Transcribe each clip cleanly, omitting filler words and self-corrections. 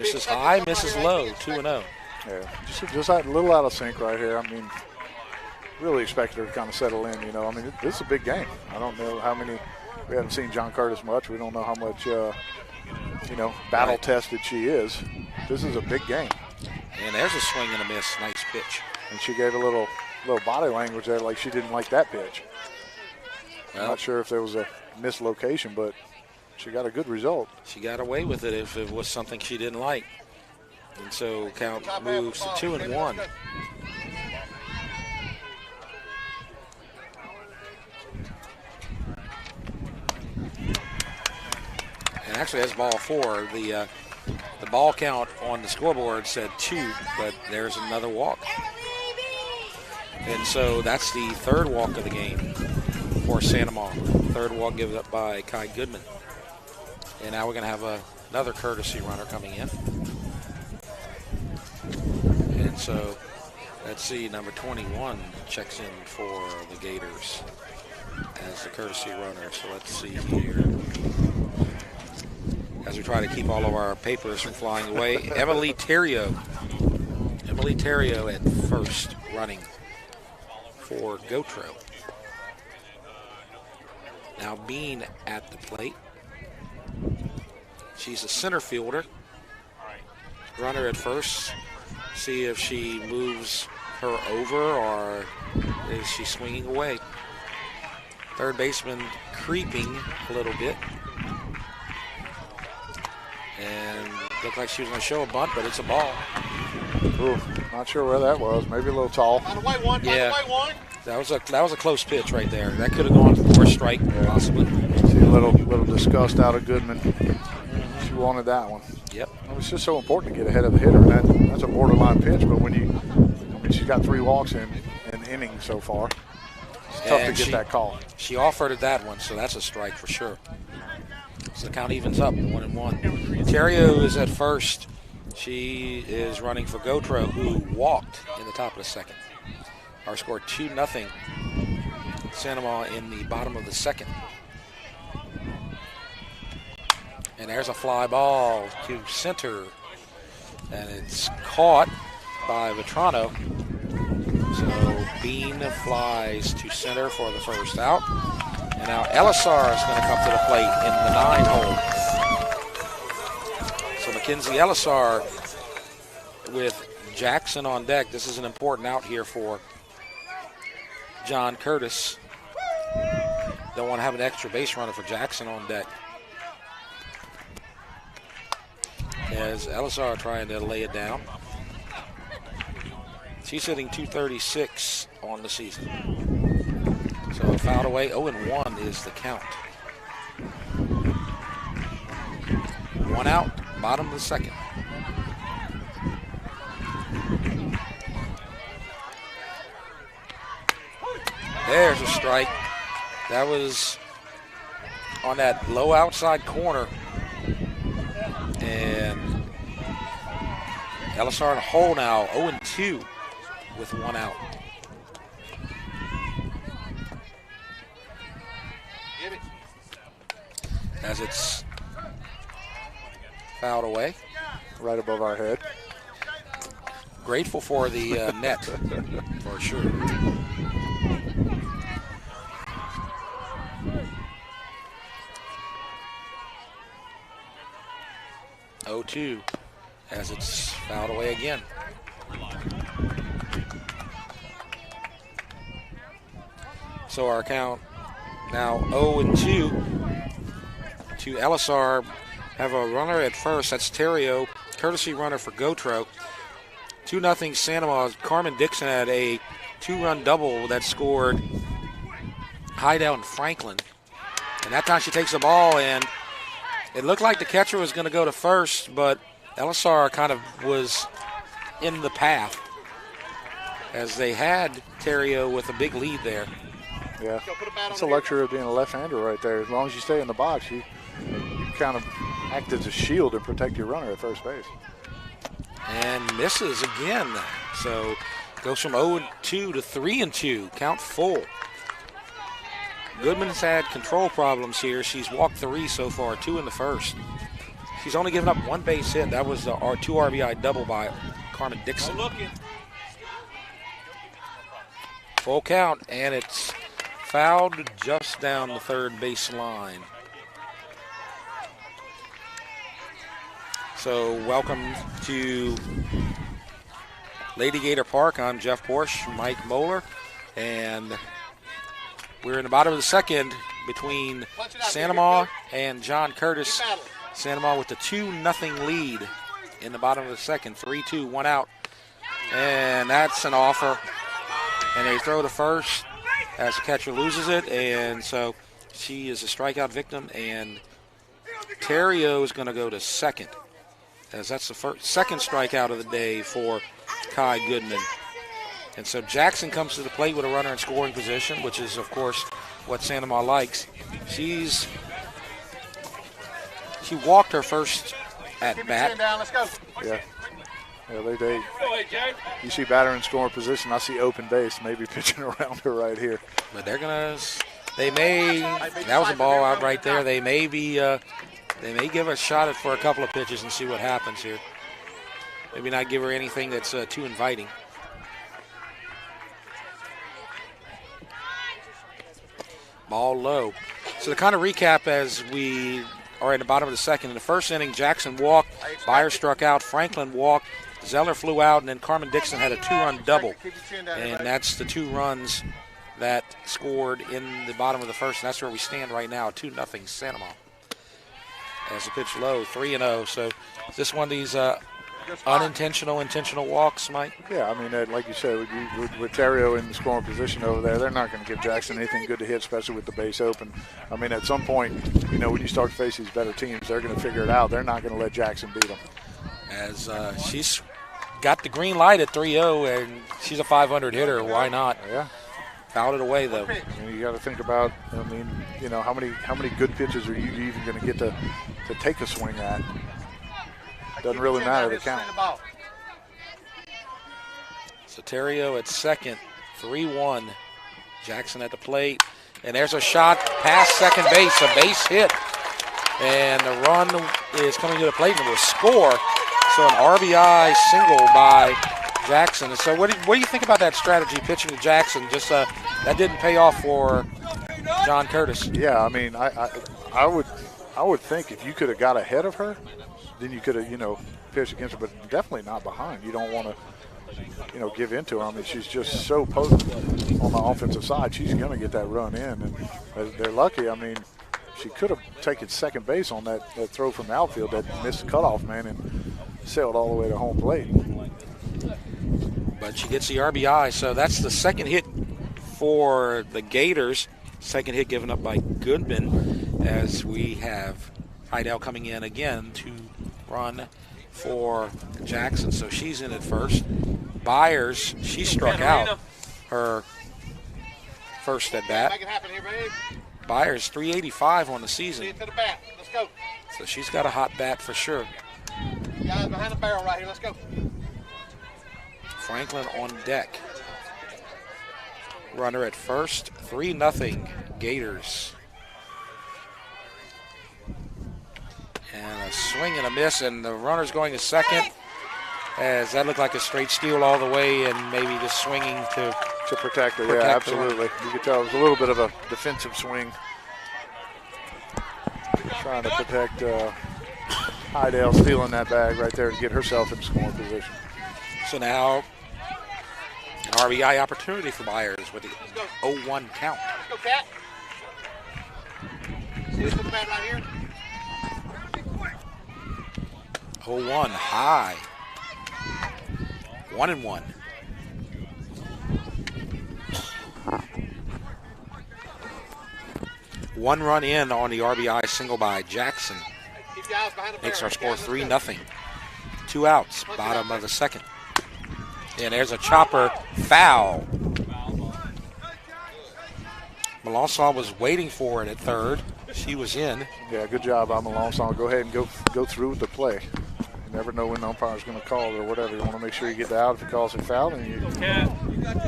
Misses high, misses low, 2-0. Yeah, just a little out of sync right here. I mean, really expected her to kind of settle in, you know. I mean, this is a big game. I don't know how many, we haven't seen John Curtis much. We don't know how much, battle-tested she is. This is a big game. And there's a swing and a miss. Nice pitch. And she gave a little body language there, like she didn't like that pitch. Well, I'm not sure if there was a mislocation, but she got a good result. She got away with it if it was something she didn't like. And so count moves to 2-1. And actually that's ball 4. The ball count on the scoreboard said 2, but there's another walk. And so that's the third walk of the game for Santa Maria. Third walk given up by Kai Goodman. And now we're going to have another courtesy runner coming in. And so, let's see, number 21 checks in for the Gators as the courtesy runner. So let's see here. As we try to keep all of our papers from flying away, Emily Terrio. Emily Terrio at first running for Gator. Now Bean at the plate. She's a center fielder. Runner at first. See if she moves her over or is she swinging away. Third baseman creeping a little bit. And looked like she was going to show a bunt, but it's a ball. Ooh, not sure where that was. Maybe a little tall. Yeah, that was a close pitch right there. That could have gone for a strike, possibly. See a little disgust out of Goodman. She wanted that one. Yep. Well, it's just so important to get ahead of the hitter. And that's a borderline pitch, but she's got 3 walks in an inning so far. It's tough to get that call. She offered that one, so that's a strike for sure. So the count evens up, 1-1. Terrio is at first. She is running for Gator, who walked in the top of the second. Our score 2-0. Santa Maria in the bottom of the second. And there's a fly ball to center. And it's caught by Vetrano. So Bean flies to center for the first out. And now Elisar is going to come to the plate in the 9 hole. So Mackenzie Elisar with Jackson on deck. This is an important out here for John Curtis. Don't want to have an extra base runner for Jackson on deck. As Elisar trying to lay it down. She's hitting .236 on the season. So fouled away, 0-1 is the count. 1 out, bottom of the second. There's a strike. That was on that low outside corner. And Elisar in a hole now, 0-2 with 1 out. As it's fouled away. Right above our head. Grateful for the net, for sure. .2 as it's fouled away again. So our count now 0-2 to Elisar. Have a runner at first. That's Terrio, courtesy runner for Gator. 2-0 Santa Maria. Carmen Dixon had a 2-run double that scored Hideout in Franklin. And that time she takes the ball, and it looked like the catcher was going to go to first, but Elisar kind of was in the path as they had Terrio with a big lead there. Yeah, it's a luxury of being a left-hander right there. As long as you stay in the box, you kind of act as a shield and protect your runner at first base. And misses again. So goes from 0-2 to 3-2. Count full. Goodman's had control problems here. She's walked 3 so far, 2 in the first. She's only given up one base hit. That was our 2 RBI double by Carmen Dixon. Full count, and it's fouled just down the third base line. So welcome to Lady Gator Park. I'm Jeff Porche, Mike Mohler, and we're in the bottom of the second between Sanoma and John Curtis. Sanoma with the 2-0 lead in the bottom of the second. 3-2, 1 out. And that's an offer. And they throw to first as the catcher loses it. And so she is a strikeout victim. And Terrio is going to go to second, as that's the second strikeout of the day for Kai Goodman. And so Jackson comes to the plate with a runner in scoring position, which is, of course, what Sanoma likes. She walked her first at bat. Yeah. Yeah, you see batter in scoring position. I see open base, maybe pitching around her right here. But that was a ball out right there. They may give her a shot at for a couple of pitches and see what happens here. Maybe not give her anything that's too inviting. Ball low. So to kind of recap, as we are in the bottom of the second, in the first inning, Jackson walked, Byers struck out, Franklin walked, Zeller flew out, and then Carmen Dixon had a 2-run double. And that's the 2 runs that scored in the bottom of the first, and that's where we stand right now, 2-0 Sanoma. As the pitch low, 3-0. So is this one of these intentional walks, Mike? Yeah, I mean, like you said, with Terrio in the scoring position over there, they're not going to give Jackson anything good to hit, especially with the base open. I mean, at some point, when you start to face these better teams, they're going to figure it out. They're not going to let Jackson beat them. As she's got the green light at 3-0, and she's a 500 hitter. Why not? Yeah. Fouled it away, though. You got to think about, how many good pitches are you even going to get to take a swing at? Doesn't really matter the count. So Terrio at second, 3-1. Jackson at the plate. And there's a shot past second base, a base hit. And the run is coming to the plate and will score. So an RBI single by Jackson. And so what do you think about that strategy, pitching to Jackson? Just that didn't pay off for John Curtis. Yeah, I mean, I would think if you could have got ahead of her, then you could have, pitched against her, but definitely not behind. You don't want to, give into her. I mean, she's just so potent on the offensive side. She's going to get that run in, and they're lucky. I mean, she could have taken second base on that throw from the outfield that missed the cutoff man and sailed all the way to home plate. But she gets the RBI, so that's the second hit for the Gators. Second hit given up by Goodman, as we have Heidel coming in again to run for Jackson. So she's in at first. Byers, she struck out her first at bat. Byers 385 on the season. So she's got a hot bat for sure. Guys behind the barrel right here. Let's go. Franklin on deck. Runner at first. 3-0 Gators. And a swing and a miss, and the runner's going to second, as that looked like a straight steal all the way, and maybe just swinging to protect her. Yeah, absolutely. You could tell it was a little bit of a defensive swing, trying to protect Heidel, stealing that bag right there to get herself in scoring position. So now an RBI opportunity for Byers with the 0-1 count. Let's go, Cat. See this with the bat right here? 0-1 high. 1-1. One run in on the RBI single by Jackson. Makes our score 3-0. 2 outs, bottom of the second. And there's a chopper foul. Melanson was waiting for it at third. She was in. Yeah, good job by Melanson. Go ahead and go through with the play. You never know when the umpire's going to call it or whatever. You want to make sure you get the out. If he calls it foul, then you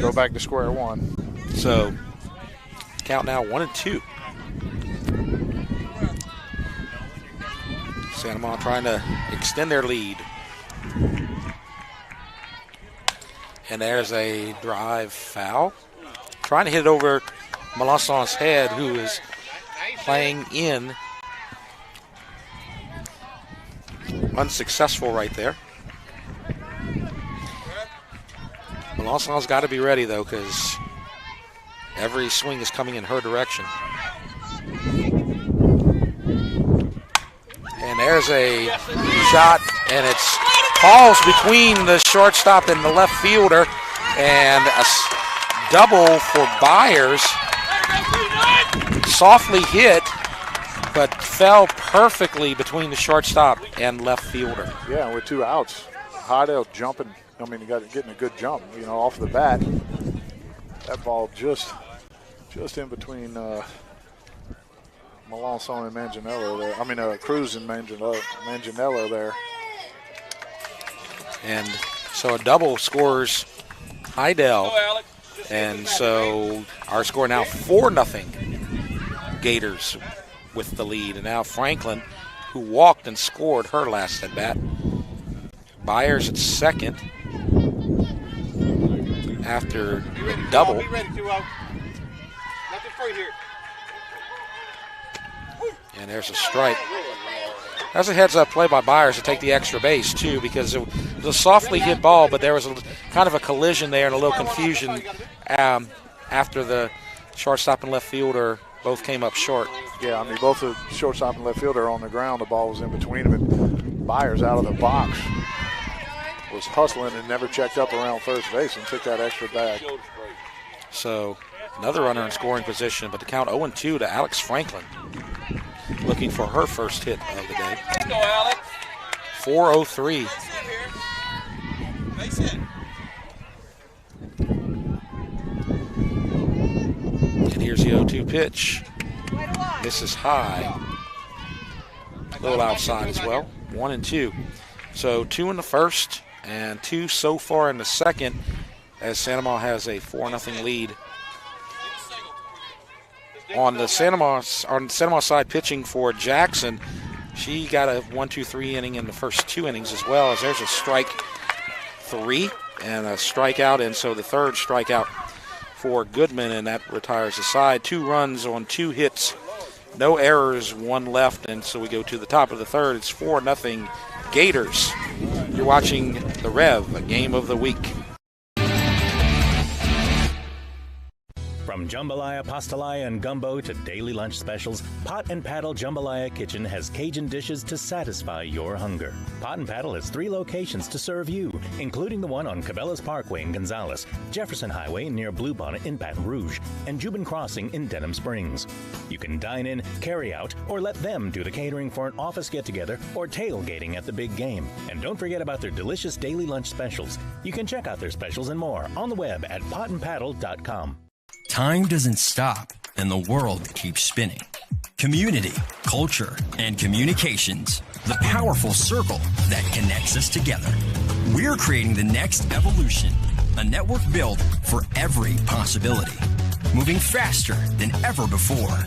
go back to square one. So count now 1-2. Santa Monica trying to extend their lead. And there's a drive foul. Trying to hit it over Melançon's head, who is playing in. Unsuccessful right there. Melançon's got to be ready, though, because every swing is coming in her direction. And there's a shot, and it falls between the shortstop and the left fielder, and a double for Byers. Softly hit, but fell perfectly between the shortstop and left fielder. Yeah, with 2 outs, Heidel jumping. I mean, getting a good jump, off the bat. That ball just in between Melançon and Manganiello there. I mean, Cruz and Manganiello there. And so a double scores Heidel. And so our score now 4-0 Gators with the lead. And now Franklin, who walked and scored her last at bat. Byers at second after the double. Be ready, 2-0. Nothing free here. And there's a strike. That's a heads-up play by Byers to take the extra base, too, because it was a softly hit ball, but there was kind of a collision there and a little confusion after the shortstop and left fielder both came up short. Yeah, I mean, both the shortstop and left fielder are on the ground. The ball was in between them, and Byers out of the box was hustling and never checked up around first base and took that extra bag. So another runner in scoring position, but the count 0-2 to Alex Franklin, looking for her first hit of the day. 4:03. And here's the 0-2 pitch. Misses high. A little outside as well. 1-2. So 2 in the first and 2 so far in the second, as Santa Monica has a 4-0 lead. On the Santa Monica side, pitching for Jackson, she got a 1-2-3 inning in the first 2 innings, as well as there's a strike 3 and a strikeout, and so the third strikeout for Goodman, and that retires the side. 2 runs on 2 hits, no errors, 1 left, and so we go to the top of the third. It's 4-0 Gators. You're watching the Rev, a game of the week. From jambalaya, pastalaya, and gumbo to daily lunch specials, Pot and Paddle Jambalaya Kitchen has Cajun dishes to satisfy your hunger. Pot and Paddle has 3 locations to serve you, including the one on Cabela's Parkway in Gonzales, Jefferson Highway near Bluebonnet in Baton Rouge, and Jubin Crossing in Denham Springs. You can dine in, carry out, or let them do the catering for an office get-together or tailgating at the big game. And don't forget about their delicious daily lunch specials. You can check out their specials and more on the web at potandpaddle.com. Time doesn't stop, and the world keeps spinning. Community, culture, and communications, the powerful circle that connects us together. We're creating the next evolution, a network built for every possibility, moving faster than ever before,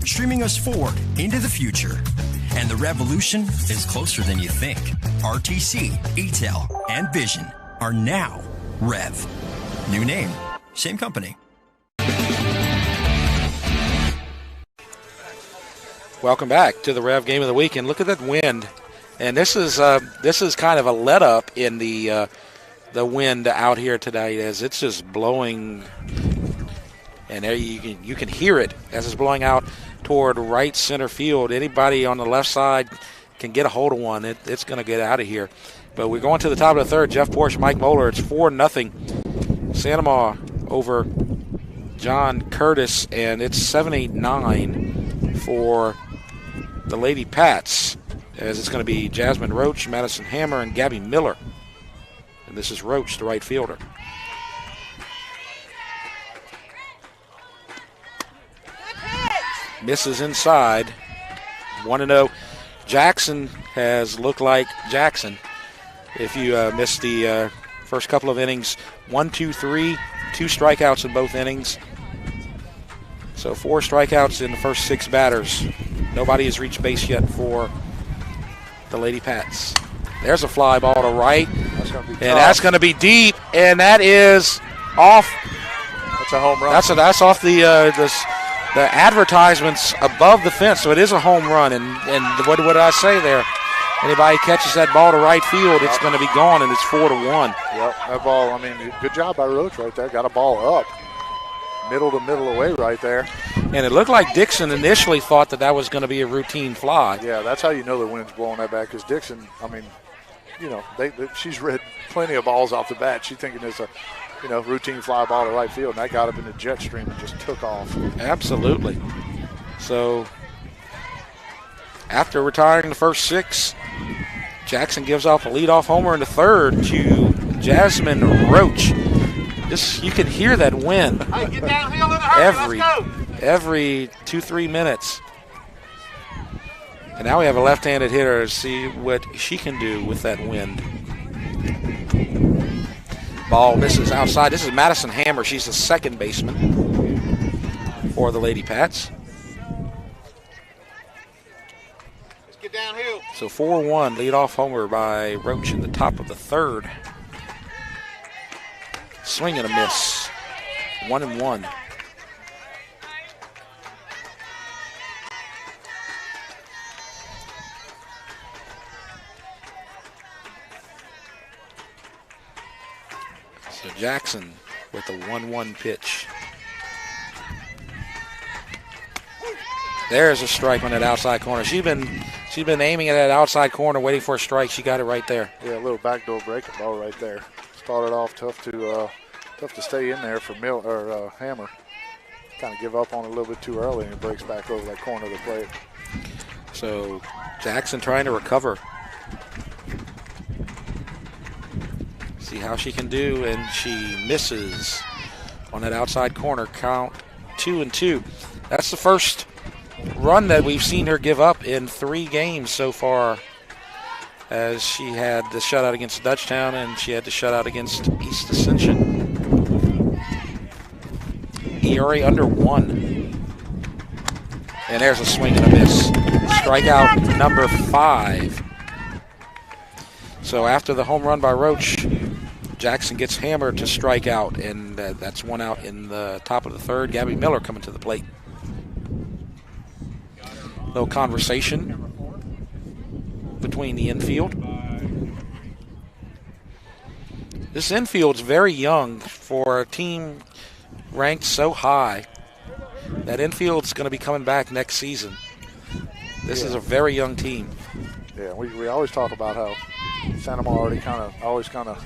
streaming us forward into the future. And the revolution is closer than you think. RTC, ETEL, and Vision are now Rev. New name, same company. Welcome back to the Rev Game of the Week, and look at that wind. And this is kind of a let up in the wind out here today, as it's just blowing, and there you can hear it as it's blowing out toward right center field. Anybody on the left side can get a hold of one. It's going to get out of here. But we're going to the top of the third. Jeff Porche, Mike Mohler. It's 4-0 Santa Monica over John Curtis, and it's 7-8-9 for the Lady Pats, as it's going to be Jasmine Roach, Madison Hammer, and Gabby Miller. And this is Roach, the right fielder. Misses inside. 1-0. Jackson has looked like Jackson. If you missed the first couple of innings, 1-2-3, 2 strikeouts in both innings. So 4 strikeouts in the first 6 batters. Nobody has reached base yet for the Lady Pats. There's a fly ball to right, and that's going to be deep, and that is off. That's a home run. That's off the advertisements above the fence, so it is a home run. And what did I say there? Anybody catches that ball to right field, it's going to be gone, and it's 4-1. Yep, that ball, I mean, good job by Roach right there. Got a ball up, middle to middle away right there. And it looked like Dixon initially thought that was going to be a routine fly. Yeah, that's how you know the wind's blowing that back, because Dixon, I mean, you know, she's read plenty of balls off the bat. She's thinking it's a, you know, routine fly ball to right field, and that got up in the jet stream and just took off. Absolutely. So after retiring the first 6, Jackson gives off a leadoff homer in the third to Jasmine Roach. You can hear that wind every 2-3 minutes. And now we have a left-handed hitter to see what she can do with that wind. Ball misses outside. This is Madison Hammer. She's the second baseman for the Lady Pats. Let's get downhill. So 4-1, leadoff homer by Roach in the top of the third. Swing and a miss. 1-1. So Jackson with the 1-1 pitch. There's a strike on that outside corner. She's been aiming at that outside corner, waiting for a strike. She got it right there. Yeah, a little backdoor breaking ball right there. Started off tough to stay in there for Hammer. Kind of give up on it a little bit too early, and it breaks back over that corner of the plate. So Jackson trying to recover. See how she can do, and she misses on that outside corner. Count 2-2. That's the first run that we've seen her give up in 3 games so far, as she had the shutout against Dutchtown and she had the shutout against East Ascension. ERA under 1. And there's a swing and a miss. Strikeout number 5. So after the home run by Roach, Jackson gets Hammer to strike out, and that's 1 out in the top of the third. Gabby Miller coming to the plate. No conversation between the infield. This infield's very young for a team ranked so high. That infield's going to be coming back next season. This is a very young team. Yeah, we always talk about how Santa Maria always kind of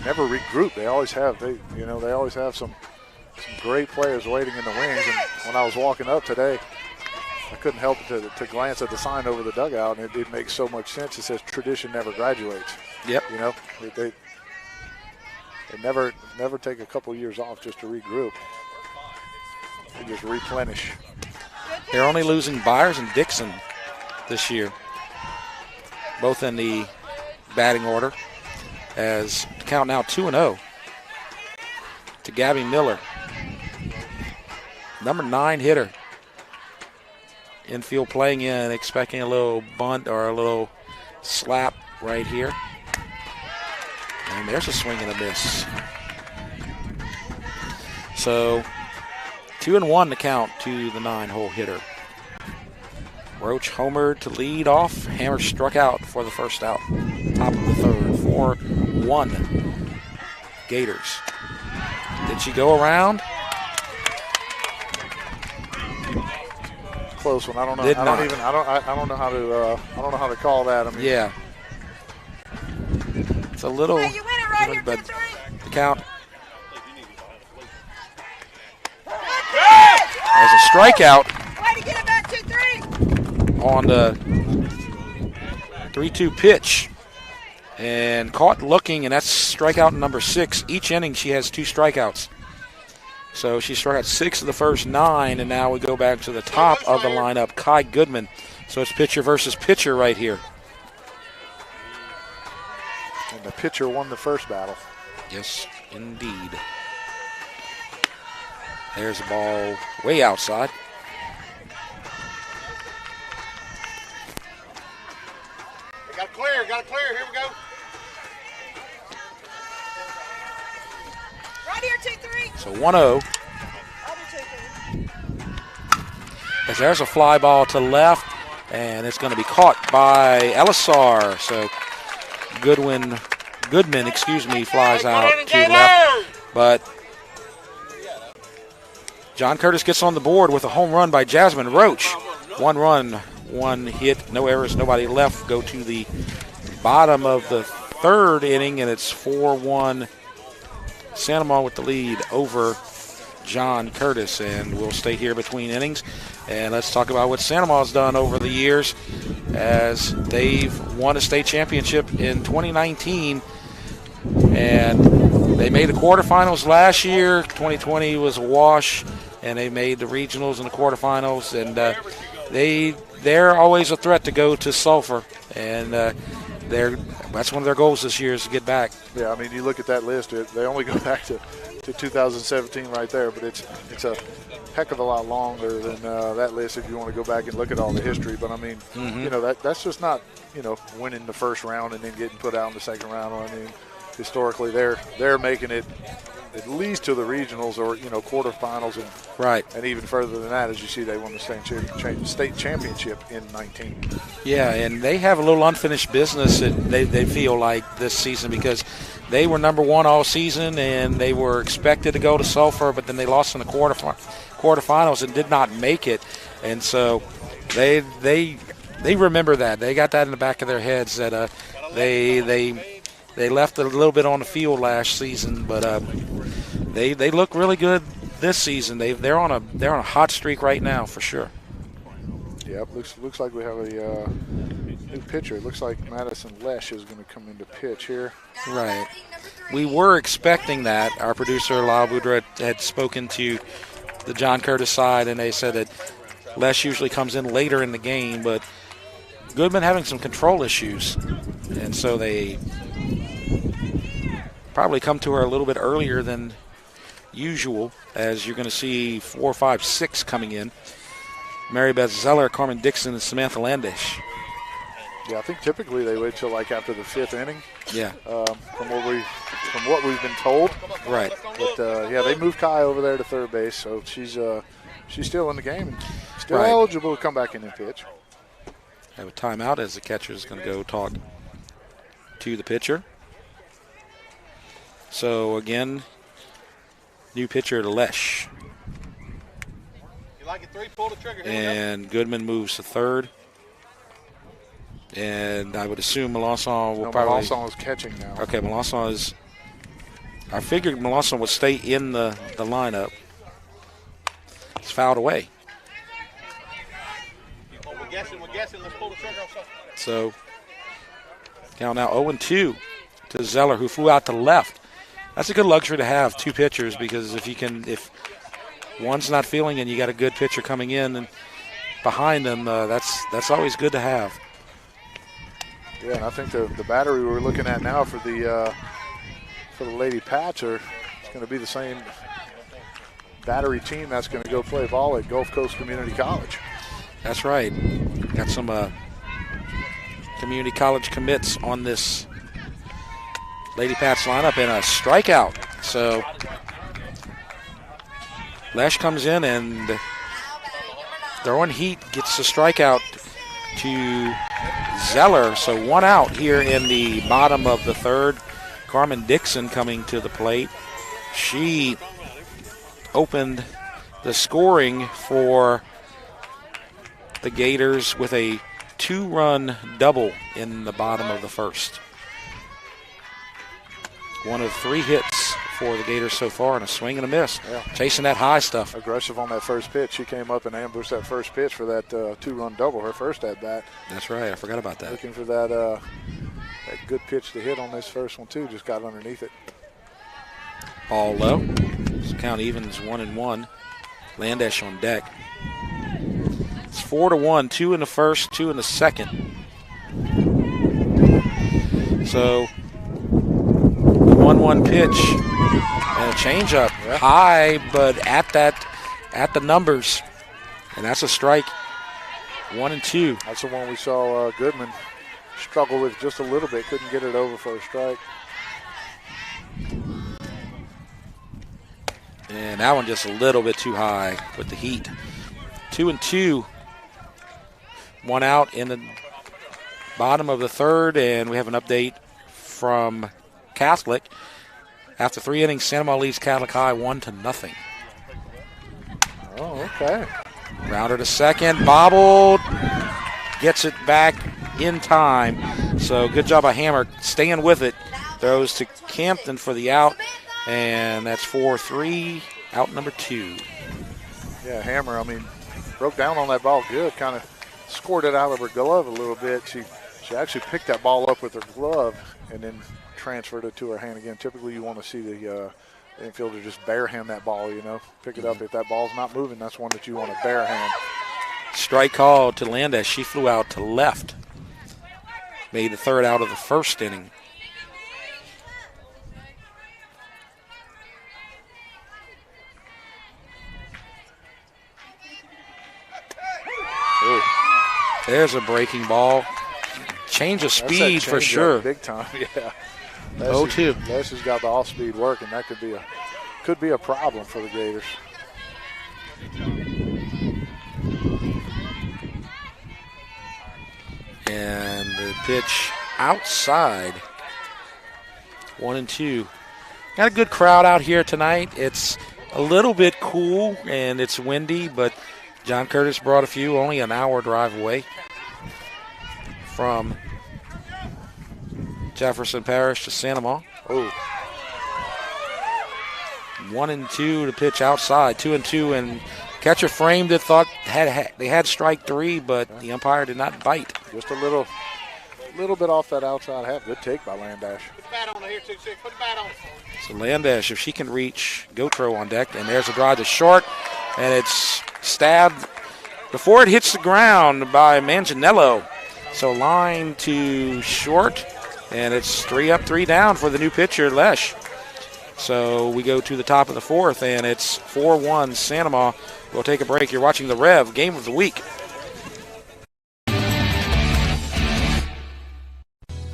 never regroup. They always have some great players waiting in the wings. And when I was walking up today, I couldn't help to glance at the sign over the dugout, and it makes so much sense. It says tradition never graduates. Yep. You know, they never take a couple years off just to regroup. They just replenish. They're only losing Byers and Dixon this year, both in the batting order, as the count now 2-0 to Gabby Miller, number 9 hitter. Infield playing in, expecting a little bunt or a little slap right here. And there's a swing and a miss. So 2-1 to count to the 9-hole hitter. Roach homered to lead off. Hammer struck out for the first out. Top of the third. 4-1 Gators. Did she go around? Close one. I don't know. Did I not. don't know how to call that. I mean, Yeah. It's a little, but the count. There's a strikeout on the 3-2 pitch, and caught looking, and that's strikeout number 6. Each inning she has 2 strikeouts. So she struck out 6 of the first 9, and now we go back to the top of the lineup, Kai Goodman. So it's pitcher versus pitcher right here. And the pitcher won the first battle. Yes, indeed. There's a ball way outside. So 1-0. As there's a fly ball to left, and it's going to be caught by Elisar. So Goodman, flies out to left. But John Curtis gets on the board with a home run by Jasmine Roach. 1 run, 1 hit, no errors, nobody left. Go to the bottom of the 3rd inning, and it's 4-1 Santa Maria with the lead over John Curtis. And we'll stay here between innings. And let's talk about what Santa Maria's done over the years, as they've won a state championship in 2019. And they made the quarterfinals last year. 2020 was a wash, and they made the regionals and the quarterfinals. And they're always a threat to go to Sulphur. And that's one of their goals this year, is to get back. Yeah, I mean, you look at that list, they only go back to 2017 right there, but it's a heck of a lot longer than that list if you want to go back and look at all the history. But I mean, that's just not, winning the first round and then getting put out in the second round. I mean, historically they're making it at least to the regionals or quarterfinals, and right, and even further than that. As you see, they won the state championship in 19. Yeah, and they have a little unfinished business that they feel like this season, because they were number 1 all season and they were expected to go to Sulphur, but then they lost in the quarterfinals and did not make it. And so they remember that. They got that in the back of their heads, that they left it a little bit on the field last season, but they look really good this season. They're on a hot streak right now for sure. Yep, looks like we have a new pitcher. It looks like Madison Lesh is going to come into pitch here. Right. We were expecting that. Our producer, Lyle Boudreau, had spoken to the John Curtis side, and they said that Lesh usually comes in later in the game, but Goodman having some control issues, and so they probably come to her a little bit earlier than usual, as you're going to see 4, 5, 6 coming in. Mary Beth Zeller, Carmen Dixon, and Samantha Landish. Yeah, I think typically they wait till like after the 5th inning. Yeah. From what we've been told. Right. But they moved Kai over there to third base, so she's still in the game, still right, eligible to come back in and pitch. Have a timeout as the catcher is going to go talk to the pitcher. So again, new pitcher to Lesh. You like it 3, pull the trigger. And Goodman moves to third. And I would assume Melanson will probably... Melanson is catching now. Okay, Melanson is... I figured Melanson would stay in the lineup. It's fouled away. We're guessing. Let's pull the trigger. So, count now 0-2 to Zeller, who flew out to left. That's a good luxury to have, 2 pitchers, because if one's not feeling and you got a good pitcher coming in and behind them, that's always good to have. Yeah, and I think the battery we're looking at now for the Lady Pats it's going to be the same battery team that's going to go play ball at Gulf Coast Community College. That's right. Got some community college commits on this Lady Pats lineup, and a strikeout. So Lesh comes in and throwing heat, gets a strikeout to Zeller. So 1 out here in the bottom of the 3rd. Carmen Dixon coming to the plate. She opened the scoring for the Gators with a 2-run double in the bottom of the 1st. 1 of 3 hits for the Gators so far, and a swing and a miss. Yeah. Chasing that high stuff. Aggressive on that first pitch. She came up and ambushed that first pitch for that 2-run double, her first at bat. That's right. I forgot about that. Looking for that good pitch to hit on this first one, too. Just got underneath it. Ball low. So count evens 1-1. Landish on deck. It's 4-1. 2 in the first, 2 in the second. So 1-1 pitch and a changeup, high, but at the numbers, and that's a strike. 1-2. That's the one we saw Goodman struggle with just a little bit. Couldn't get it over for a strike. And that one just a little bit too high with the heat. 2-2. One out in the bottom of the third, and we have an update from Catholic. After 3 innings, Santa Maria leads Catholic High 1-0. Oh, okay. Rounder to second, bobbled, gets it back in time. So good job by Hammer staying with it. Throws to Campton for the out, and that's 4-3, out number 2. Yeah, Hammer, I mean, broke down on that ball good, kind of scored it out of her glove a little bit. She actually picked that ball up with her glove and then transferred it to her hand again. Typically you want to see the infielder just bare hand that ball, pick it up. If that ball's not moving, that's one that you want to bare hand. Strike call to Landis. She flew out to left. Made the third out of the first inning. Ooh. There's a breaking ball. Change of speed for sure. Big time, yeah. 0-2. Leslie's got the off-speed work, and that could be a problem for the Gators. And the pitch outside. 1-2. Got a good crowd out here tonight. It's a little bit cool and it's windy, but John Curtis brought a few, only an hour drive away from Jefferson Parish to Santa Maria. Oh. 1-2 to pitch outside. 2-2, and catcher framed it, thought they had strike 3, but the umpire did not bite. Just a little bit off that outside half. Good take by Landash. Put the bat on here, 2-6. Put the bat on. So Landash, if she can reach Gautreaux on deck, and there's a drive to short, and it's stabbed before it hits the ground by Manganiello. So line to short, and it's 3 up, 3 down for the new pitcher, Lesh. So we go to the top of the fourth, and it's 4-1 Santa Maria. We'll take a break. You're watching the Rev Game of the Week.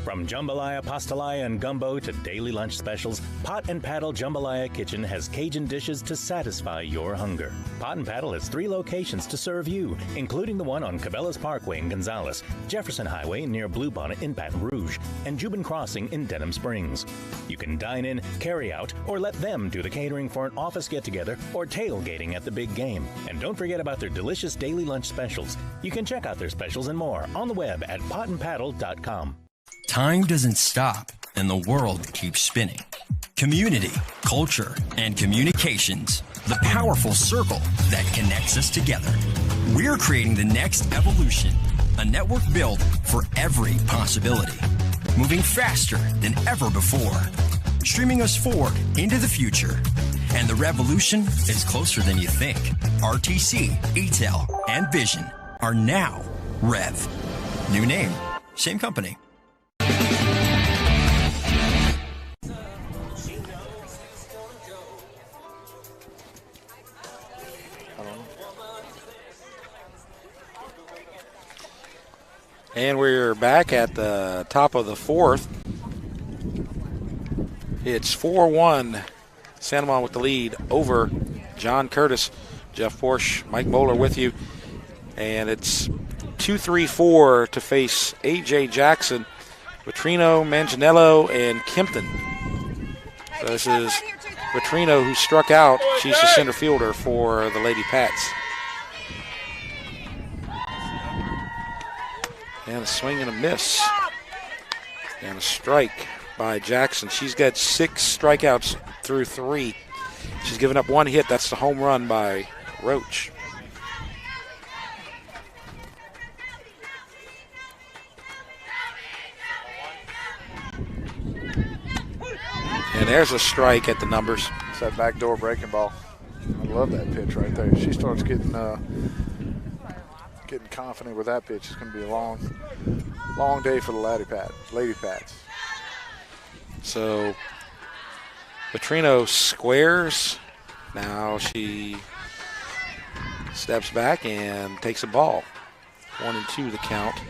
From jambalaya, pastalaya, and gumbo to daily lunch specials, Pot and Paddle Jambalaya Kitchen has Cajun dishes to satisfy your hunger. Pot and Paddle has 3 locations to serve you, including the one on Cabela's Parkway in Gonzales, Jefferson Highway near Bluebonnet in Baton Rouge, and Jubin Crossing in Denham Springs. You can dine in, carry out, or let them do the catering for an office get-together or tailgating at the big game. And don't forget about their delicious daily lunch specials. You can check out their specials and more on the web at potandpaddle.com. Time doesn't stop, and the world keeps spinning. Community, culture, and communications, the powerful circle that connects us together. We're creating the next evolution, a network built for every possibility, moving faster than ever before, streaming us forward into the future. And the revolution is closer than you think. RTC, ATEL, and Vision are now Rev. New name, same company. And we're back at the top of the fourth. It's 4-1 Santa Maria with the lead over John Curtis. Jeff Porche, Mike Mohler with you. And it's 2-3-4 to face A.J. Jackson, Vitrino, Manganiello, and Kempton. So this is Vitrino, who struck out. She's the center fielder for the Lady Pats. And a swing and a miss. And a strike by Jackson. She's got 6 strikeouts through 3. She's given up 1 hit. That's the home run by Roach. And there's a strike at the numbers. It's that backdoor breaking ball. I love that pitch right there. She starts getting confident with that pitch. It's going to be a long day for the Lady Pats. So Vitrino squares. Now she steps back and takes a ball. 1-2 the count.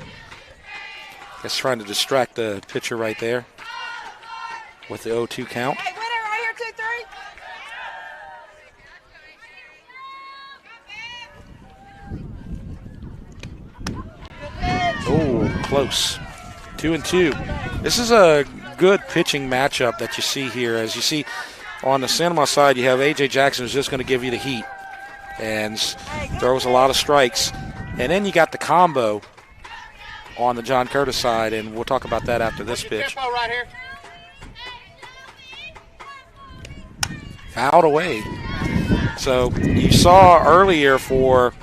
Just trying to distract the pitcher right there with the 0-2 count. Hey, winner right here, 2-3. close. 2-2. This is a good pitching matchup that you see here. As you see on the Cinema side, you have A.J. Jackson who's just going to give you the heat and throws a lot of strikes. And then you got the combo on the John Curtis side, and we'll talk about that after this pitch. Tempo right here. Fouled away. So you saw earlier for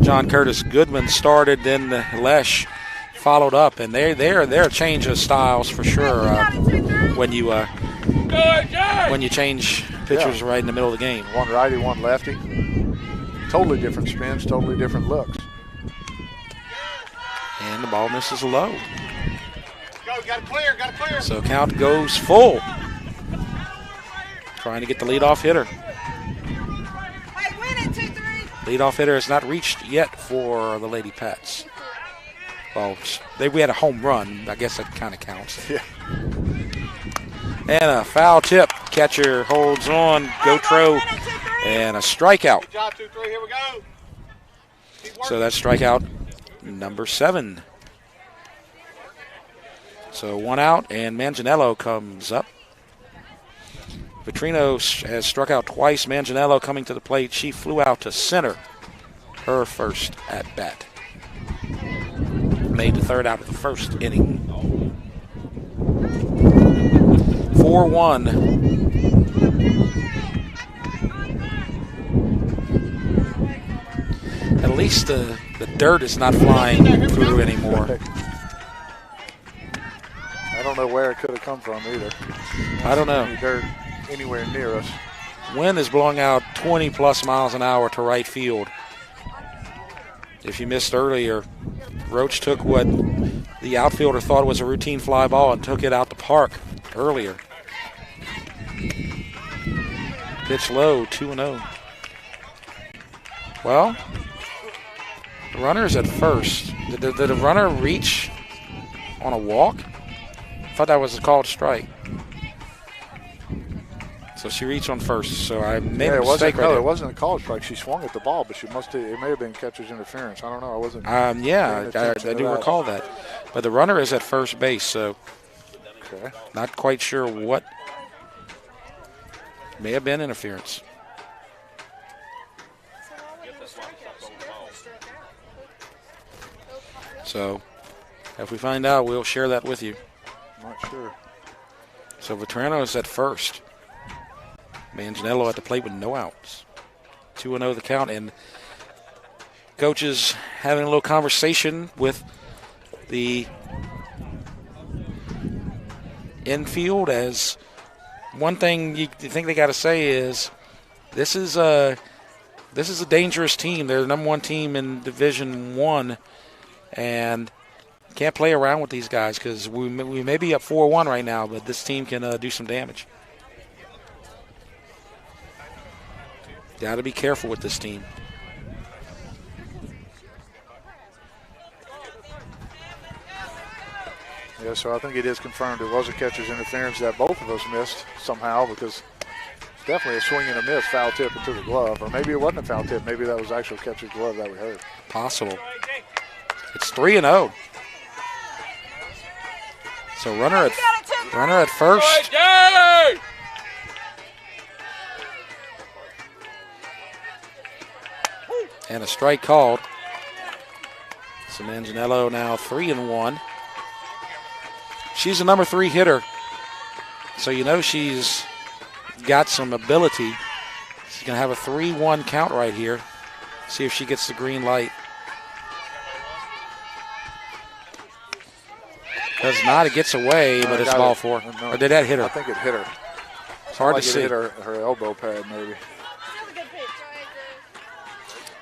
John Curtis, Goodman started, then Lesh followed up, and they're a change of styles for sure when you change pitchers right in the middle of the game. One righty, one lefty. Totally different spins, totally different looks. And the ball misses low. Go, got to clear. So count goes full. Trying to get the leadoff hitter. Leadoff hitter has not reached yet for the Lady Pats. Well, we had a home run. I guess that kind of counts. Yeah. And a foul tip. Catcher holds on. Gotro. And a strikeout. Good job, 2-3. Here we go. So that's strikeout number 7. So 1 out, and Manganiello comes up. Vitrino has struck out twice. Manganiello coming to the plate. She flew out to center. Her first at bat. Made the third out of the first inning. 4-1. At least the dirt is not flying through anymore. I don't know where it could have come from either. I don't know. Any dirt anywhere near us. Wind is blowing out 20-plus miles an hour to right field. If you missed earlier, Roach took what the outfielder thought was a routine fly ball and took it out the park earlier. Pitch low, 2-0. Well, the runner is at first. Did the runner reach on a walk? I thought that was a called strike. So she reached on first. So I made a mistake right there. It wasn't a called strike. She swung at the ball, but it may have been catcher's interference. I don't know. I wasn't. Yeah, I do recall that. But the runner is at first base, so not quite sure what may have been interference. So if we find out, we'll share that with you. Not sure. So Vitrano is at first. Manganiello at the plate with no outs. 2-0 the count, and coaches having a little conversation with the infield. As one thing you think they got to say is this is a dangerous team. They're the number 1 team in Division 1, and can't play around with these guys because we may be up 4-1 right now, but this team can do some damage. Got to be careful with this team. Yeah, so I think it is confirmed it was a catcher's interference that both of us missed somehow, because it's definitely a swing and a miss, foul tip into the glove. Or maybe it wasn't a foul tip. Maybe that was actual catcher's glove that we heard. Possible. It's 3-0. So runner at first. And a strike called. So Manganiello now 3-1. She's a number 3 hitter, so you know she's got some ability. She's going to have a 3-1 count right here. See if she gets the green light. Does not. It gets away, but it's ball 4. No, or did that hit her? I think it hit her. It's hard like to see. It hit her elbow pad maybe.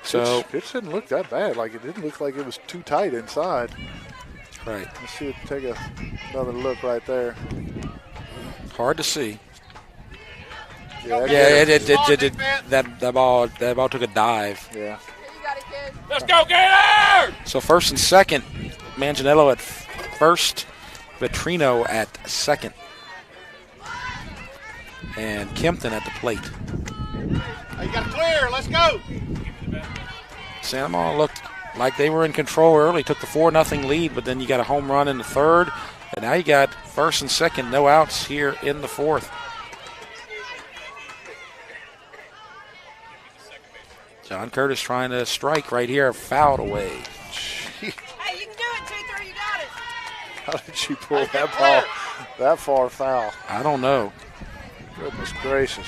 So it didn't look that bad. Like, it didn't look like it was too tight inside. Right. Let's see it. Take another look right there. Hard to see. Yeah, that ball took a dive. Yeah. Let's go, Gator! So first and second, Manganiello at first, Vitrino at second, and Kempton at the plate. Hey, you got to clear. Let's go. Santa looked like they were in control early, took the 4-0 lead, but then you got a home run in the third, and now you got first and second, no outs here in the fourth. John Curtis trying to strike right here, fouled away. Hey, you can do it, 2-3, you got it. How did she pull that ball that far foul? I don't know. Goodness gracious.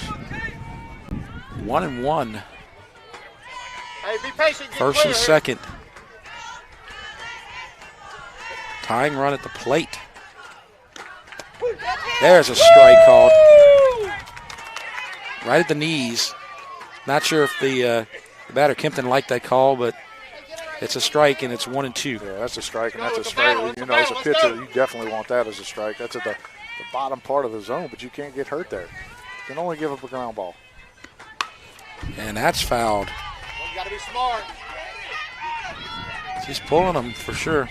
1-1. Hey, be patient. Get First clear and here. second. Tying run at the plate. There's a strike called. Right at the knees. Not sure if the batter Kempton liked that call, but it's a strike and it's 1-2. Yeah, that's a strike and that's a strike. You know, as a pitcher, you definitely want that as a strike. That's at the bottom part of the zone, but you can't get hurt there. You can only give up a ground ball. And that's fouled. Well, you got to be smart. She's pulling them for sure.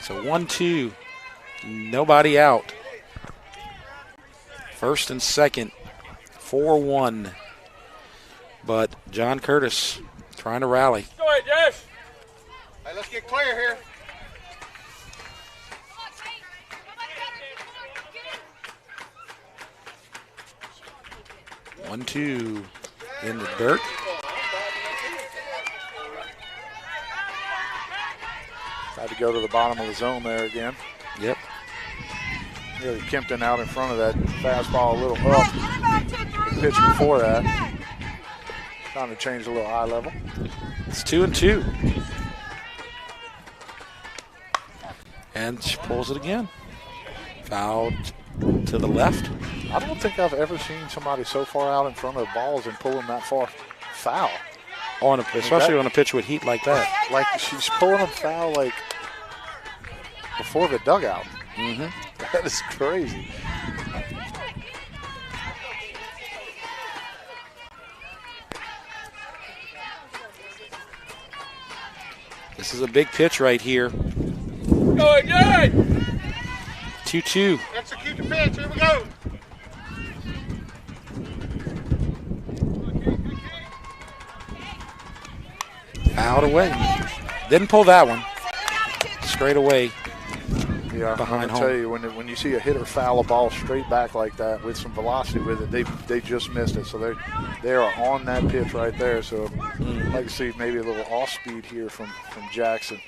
So 1-2. Nobody out. First and second. 4-1. But John Curtis trying to rally. Go ahead, Josh. Hey, let's get clear here. One, two in the dirt. Tried to go to the bottom of the zone there again. Yep. Really Kempton out in front of that fastball a little up. The pitch before that. Trying to change a little eye level. It's 2-2. And she pulls it again. Fouled to the left. I don't think I've ever seen somebody so far out in front of balls and pull them that far foul. Especially on a pitch with heat like that. Like she's pulling them foul like before the dugout. Mm-hmm. That is crazy. This is a big pitch right here. Go ahead. 2-2. Execute the pitch. Here we go. Fouled away. Didn't pull that one. Straight away. Yeah, Behind I'm home. gonna tell you, when you see a hitter foul a ball straight back like that with some velocity with it, they just missed it. So they are on that pitch right there. So I'd like to see maybe a little off speed here from Jackson.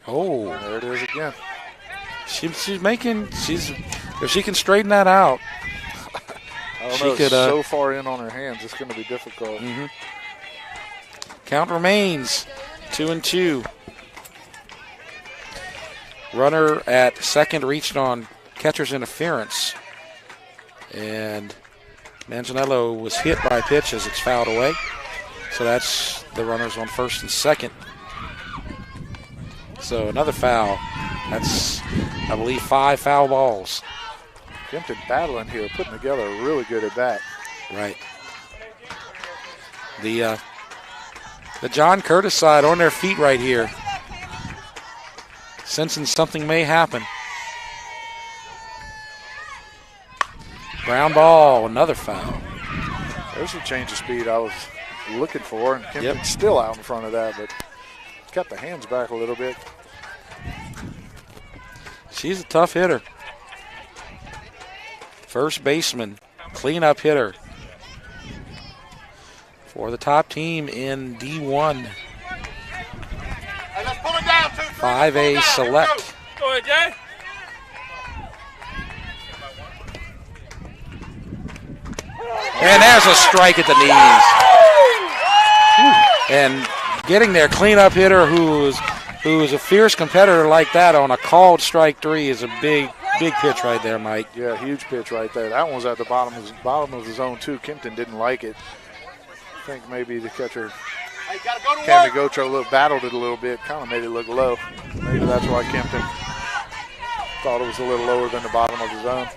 Oh, There it is again. if she can straighten that out. I don't She know. could, It's so far in on her hands, it's going to be difficult. Count remains 2-2. Runner at second reached on catcher's interference. And Manganiello was hit by a pitch as it's fouled away. So that's the runners on first and second. So another foul. That's, I believe, 5 foul balls. Kempton battling here, putting together a really good at bat. Right. The John Curtis side on their feet right here, sensing something may happen. Ground ball, another foul. There's a change of speed I was looking for, and Kempton's still out in front of that, but kept the hands back a little bit. She's a tough hitter. First baseman, cleanup hitter for the top team in D1. Hey, let's pull it down. 5A select. Go ahead, Jay. And there's a strike at the knees. And getting their cleanup hitter who is a fierce competitor like that on a called strike 3 is a big pitch right there, Mike. Yeah, huge pitch right there. That one was at the bottom of the zone, too. Kempton didn't like it. I think maybe the catcher, Hey, gotta go to Cammy work. Gotro, battled it a little bit, kind of made it look low. Maybe that's why Kempton thought it was a little lower than the bottom of the zone.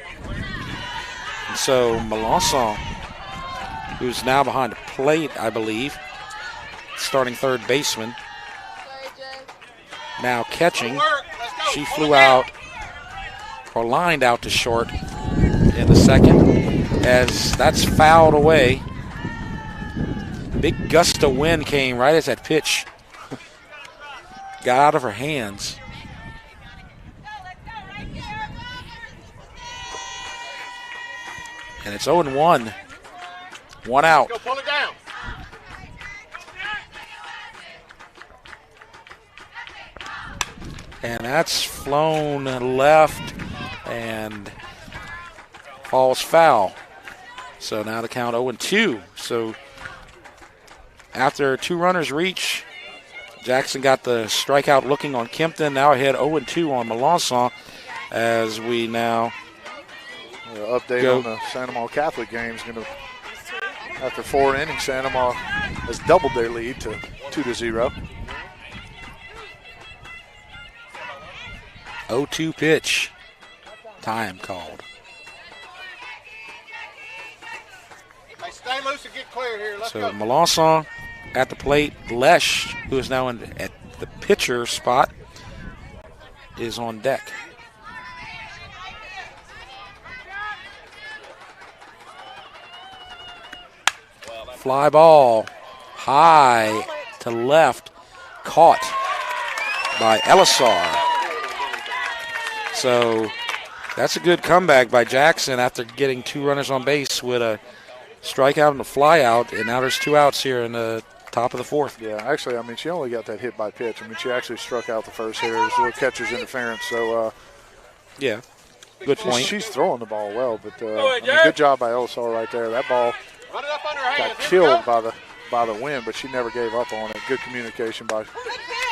And so Melanson, who's now behind the plate, I believe, starting third baseman, now catching. Work. Let's go. She Pull flew it down. out or lined out to short in the second. as that's fouled away. Big gust of wind came right as that pitch got out of her hands. And it's 0-1. One out. Go pull it down. And that's flown left and falls foul. So now the count 0-2. So after 2 runners reach, Jackson got the strikeout looking on Kempton. Now ahead 0-2 on Melanson as we now update on the Santa Maria Catholic games. After 4 innings, Santa Maria has doubled their lead to 2-0. 0-2 pitch. Time called. Hey, stay loose and get clear here. Let's So go. Melanson at the plate. Lesh, who is now at the pitcher spot, is on deck. Fly ball high to left, caught by Elisar. So that's a good comeback by Jackson after getting 2 runners on base with a strikeout and a fly out, and now there's 2 outs here in the top of the 4th. Yeah, actually, I mean, she only got that hit by pitch. I mean, she actually struck out the first hitter. It was a little catcher's interference. So, Yeah, good point. she's throwing the ball well, but I mean, good job by Elisar right there. That ball Run it up under her hands. got Here we killed go. by the wind, but she never gave up on it. Good communication by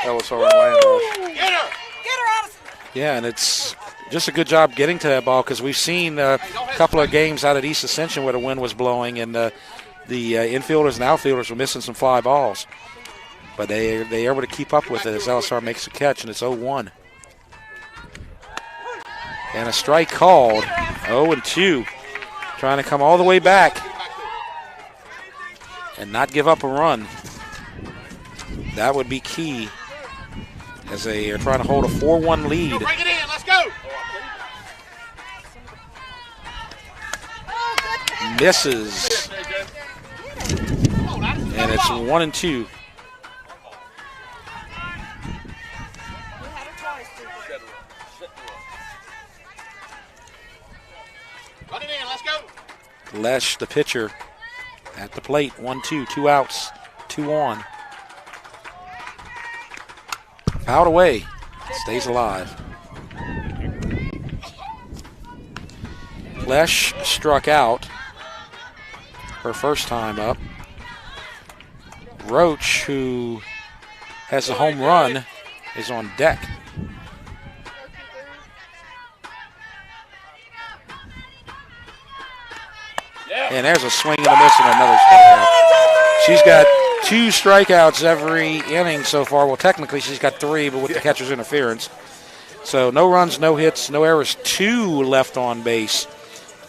Elisar and Landosh. Get her. Get her, Addison. Yeah, and it's just a good job getting to that ball because we've seen a couple of games out at East Ascension where the wind was blowing and the infielders and outfielders were missing some fly balls. But they're able to keep up with it as Elisar makes a catch, and it's 0-1. And a strike called, 0-2. Trying to come all the way back and not give up a run. That would be key as they are trying to hold a 4-1 lead. Go bring it in. Let's go. Misses. And it's 1-2. Run it in. Let's go. Lesh, the pitcher, at the plate. 1-2, 2 outs, 2 on. Fouled away. Stays alive. Lesh struck out her first time up. Roach, who has a home run, is on deck. And there's a swing and a miss and another strikeout. She's got 2 strikeouts every inning so far. Well, technically she's got 3, but with the catcher's interference. So no runs, no hits, no errors. 2 left on base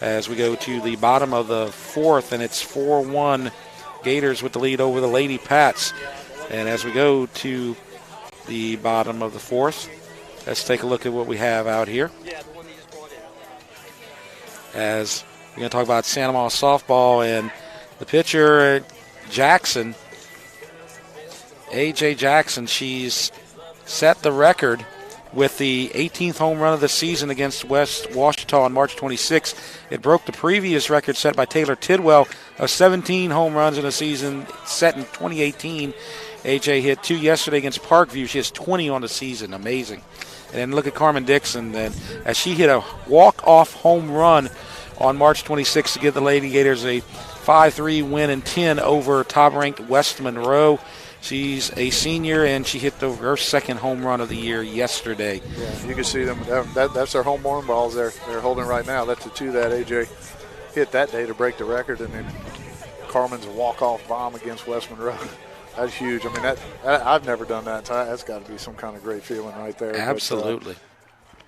as we go to the bottom of the 4th, and it's 4-1 Gators with the lead over the Lady Pats. And as we go to the bottom of the 4th, let's take a look at what we have out here. As we're going to talk about Santa Maria softball, and the pitcher, Jackson, A.J. Jackson, she's set the record with the 18th home run of the season against West Washita on March 26th. It broke the previous record set by Taylor Tidwell of 17 home runs in a season set in 2018. A.J. hit 2 yesterday against Parkview. She has 20 on the season. Amazing. And then look at Carmen Dixon, then, as she hit a walk-off home run on March 26th to give the Lady Gators a 5-3 win in 10 over top-ranked West Monroe. She's a senior, and she hit her second home run of the year yesterday. Yeah, you can see them. That's their home run balls they're holding right now. That's the 2 that AJ hit that day to break the record, and then Carmen's walk-off bomb against West Monroe. That's huge. I mean, I've never done that. So that's got to be some kind of great feeling right there. Absolutely.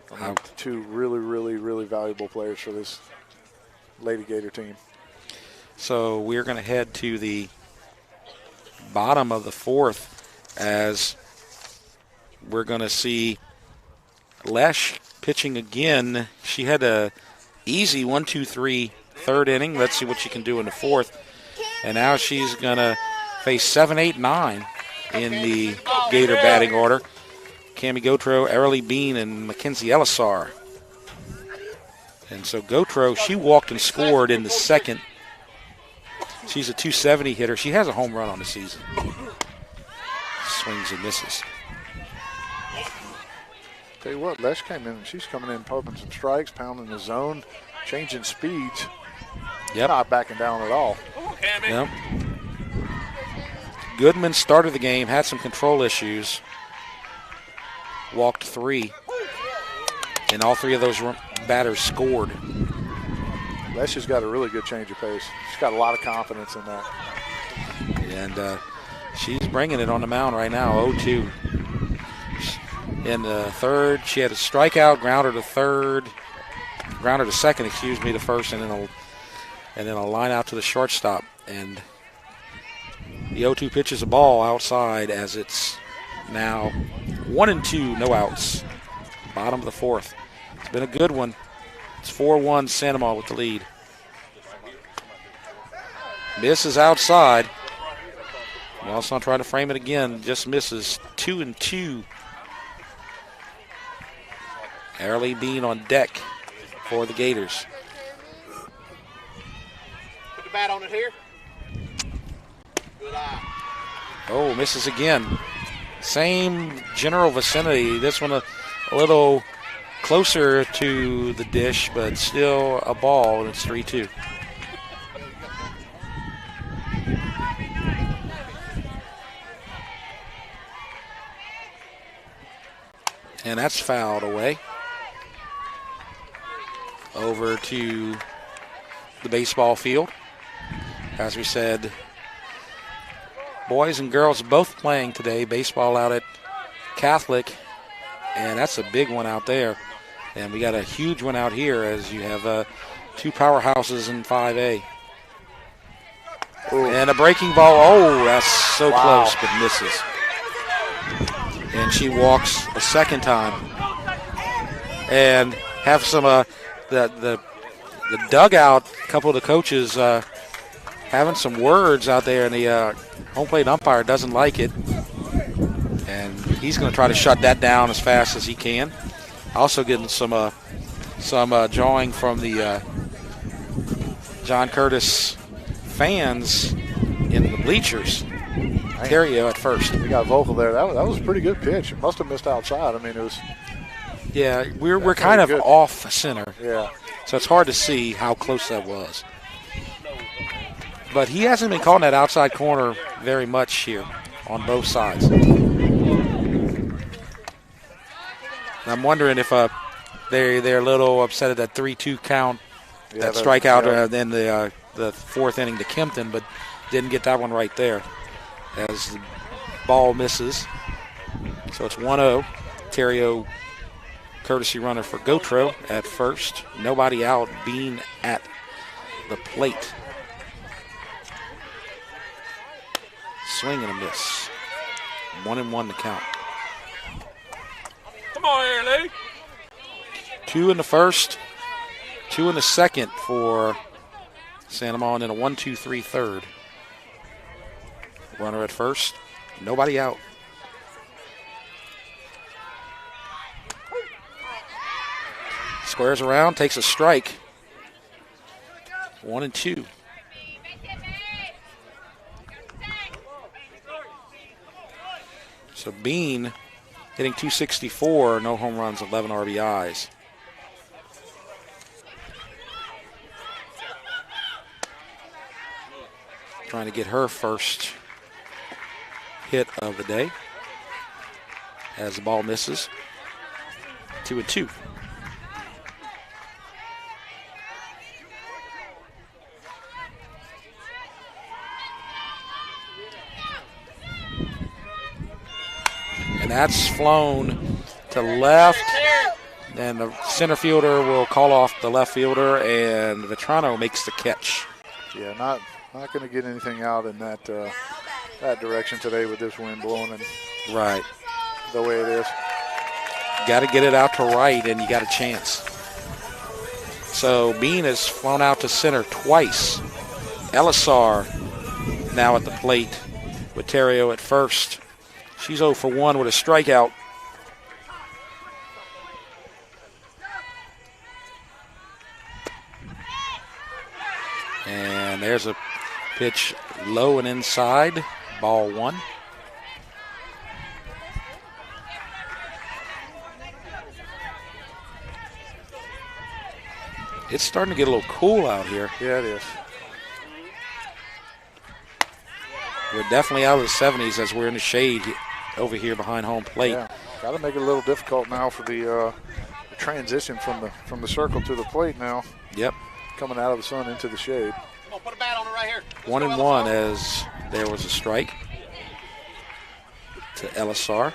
But, I mean, 2 really, really, really valuable players for this Lady Gator team. So we're going to head to the bottom of the 4th as we're going to see Lesh pitching again. She had a easy 1-2-3 third inning. Let's see what she can do in the fourth. And now she's going to face 7, 8, 9 in the Gator batting order. Cami Gautreaux, Arely Bean, and Mackenzie Elisar. And so Gautreaux, she walked and scored in the second. She's a 270 hitter. She has a home run on the season. Swings and misses. Tell you what, Lesh came in, and she's coming in, pumping some strikes, pounding the zone, changing speeds. Yep. Not backing down at all. Yep. Goodman started the game, had some control issues, walked 3, and all 3 of those batters scored. Lesh has got a really good change of pace. She's got a lot of confidence in that. And she's bringing it on the mound right now, 0-2. In the third, she had a strikeout, grounder to second, the first, and then a line out to the shortstop. And the 0-2 pitch is a ball outside as it's now 1-2, no outs. Bottom of the fourth. It's been a good one. It's 4-1 Sanoma with the lead. Misses outside. Nelson trying to frame it again, just misses. 2-2. Arely Bean on deck for the Gators. Put the bat on it here. Good eye. Oh, misses again. Same general vicinity. This one a little closer to the dish, but still a ball, and it's 3-2. And that's fouled away. Over to the baseball field. As we said, boys and girls both playing today. Baseball out at Catholic, and that's a big one out there. And we got a huge one out here as you have 2 powerhouses in 5A. Ooh. And a breaking ball. Oh, that's so close, but misses. And she walks a second time. And have some the dugout, a couple of the coaches having some words out there, and the home plate umpire doesn't like it. And he's going to try to shut that down as fast as he can. Also getting some jawing from the John Curtis fans in the bleachers. Ontario at first. We got vocal there. That was a pretty good pitch. It must have missed outside. I mean, it was. Yeah, we're kind of off center. Yeah. So it's hard to see how close that was. But he hasn't been calling that outside corner very much here on both sides. And I'm wondering if they're a little upset at that 3-2 count, that strikeout in the fourth inning to Kempton, but didn't get that one right there as the ball misses. So it's 1-0. Ontario courtesy runner for Gautreaux at first. Nobody out. Bean at the plate. Swing and a miss. 1-1 to count. Come on here, Lee. 2 in the first, 2 in the second for Sanoma, and then a 1-2-3 third. Runner at first. Nobody out. Squares around, takes a strike. 1-2. So Bean hitting .264, no home runs, 11 RBIs. Trying to get her first hit of the day as the ball misses. 2-2. And that's flown to left. And the center fielder will call off the left fielder, and Vetrano makes the catch. Yeah, not going to get anything out in that direction today with this wind blowing and right the way it is. Got to get it out to right, and you got a chance. So Bean has flown out to center twice. Elisar now at the plate with Terrio at first. She's 0 for 1 with a strikeout. And there's a pitch low and inside. Ball 1. It's starting to get a little cool out here. Yeah, it is. We're definitely out of the 70s as we're in the shade over here behind home plate. Yeah, got to make it a little difficult now for the transition from the circle to the plate now. Yep. Coming out of the sun into the shade. Come on, put a bat on it right here. 1-1 as there was a strike to Elisar.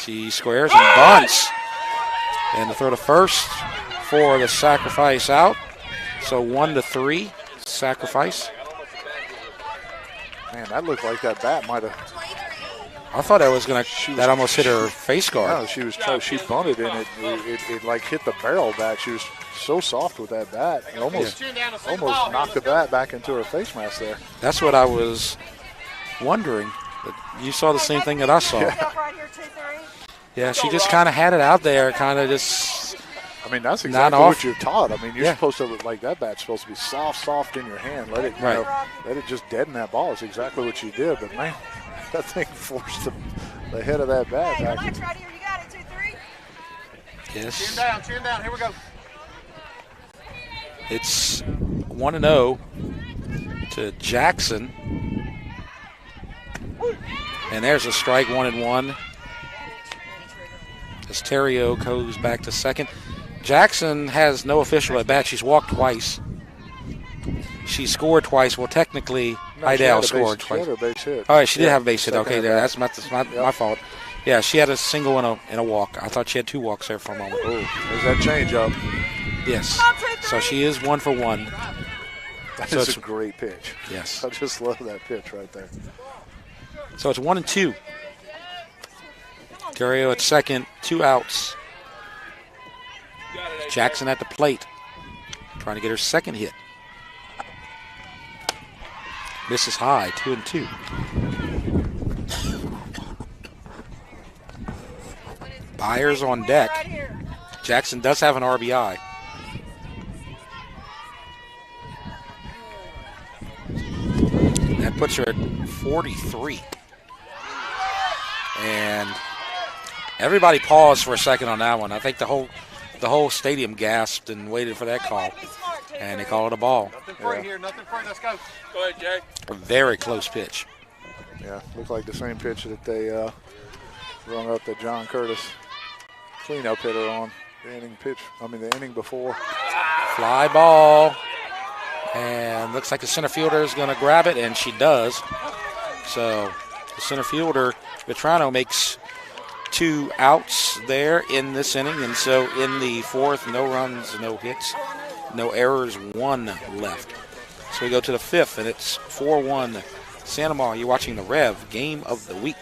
She squares and bunts. And the throw to first for the sacrifice out. So 1-3 sacrifice. Man, that looked like that bat might have. I thought that was going to, that almost hit her face guard. No, she bunted and it like hit the barrel back. She was so soft with that bat. It almost knocked the bat back into her face mask there. That's what I was wondering. You saw the same thing that I saw. Yeah, she just kind of had it out there, kind of just. I mean, that's exactly what you're taught. I mean, you're supposed to, like, that bat's supposed to be soft in your hand. Let it, let it just deaden that ball. It's exactly what she did. But, man, that thing forced the head of that bat back. Relax right here. You got it, 2-3. Yes. Chin down. Here we go. It's 1-0 to Jackson. And there's a strike, 1-1. As Terrio goes back to second. Jackson has no official at bat. She's walked twice. She scored twice. Well, technically, Idell scored twice. She had a base hit. All right, she did have a base hit. Okay, that's my fault. Yeah, she had a single and a walk. I thought she had 2 walks there for a moment. Oh, there's that changeup. Yes. So she is 1 for 1. That's a great pitch. Yes. I just love that pitch right there. So it's 1-2. Terrio at second, 2 outs. Jackson at the plate, trying to get her second hit. Misses high, 2-2. Byers on deck. Jackson does have an RBI. That puts her at 43. And everybody paused for a second on that one. I think the whole stadium gasped and waited for that call. And they call it a ball. Nothing free here. Nothing free. Let's go. Go ahead, Jay. A very close pitch. Yeah, looked like the same pitch that they rung up that John Curtis cleanup hitter on the inning before. Fly ball. And looks like the center fielder is going to grab it, and she does. So the center fielder, Vetrano, makes 2 outs there in this inning. And so in the fourth, no runs, no hits, no errors, 1 left. So we go to the 5th, and it's 4-1 Santa Maria. You're watching the Rev Game of the Week.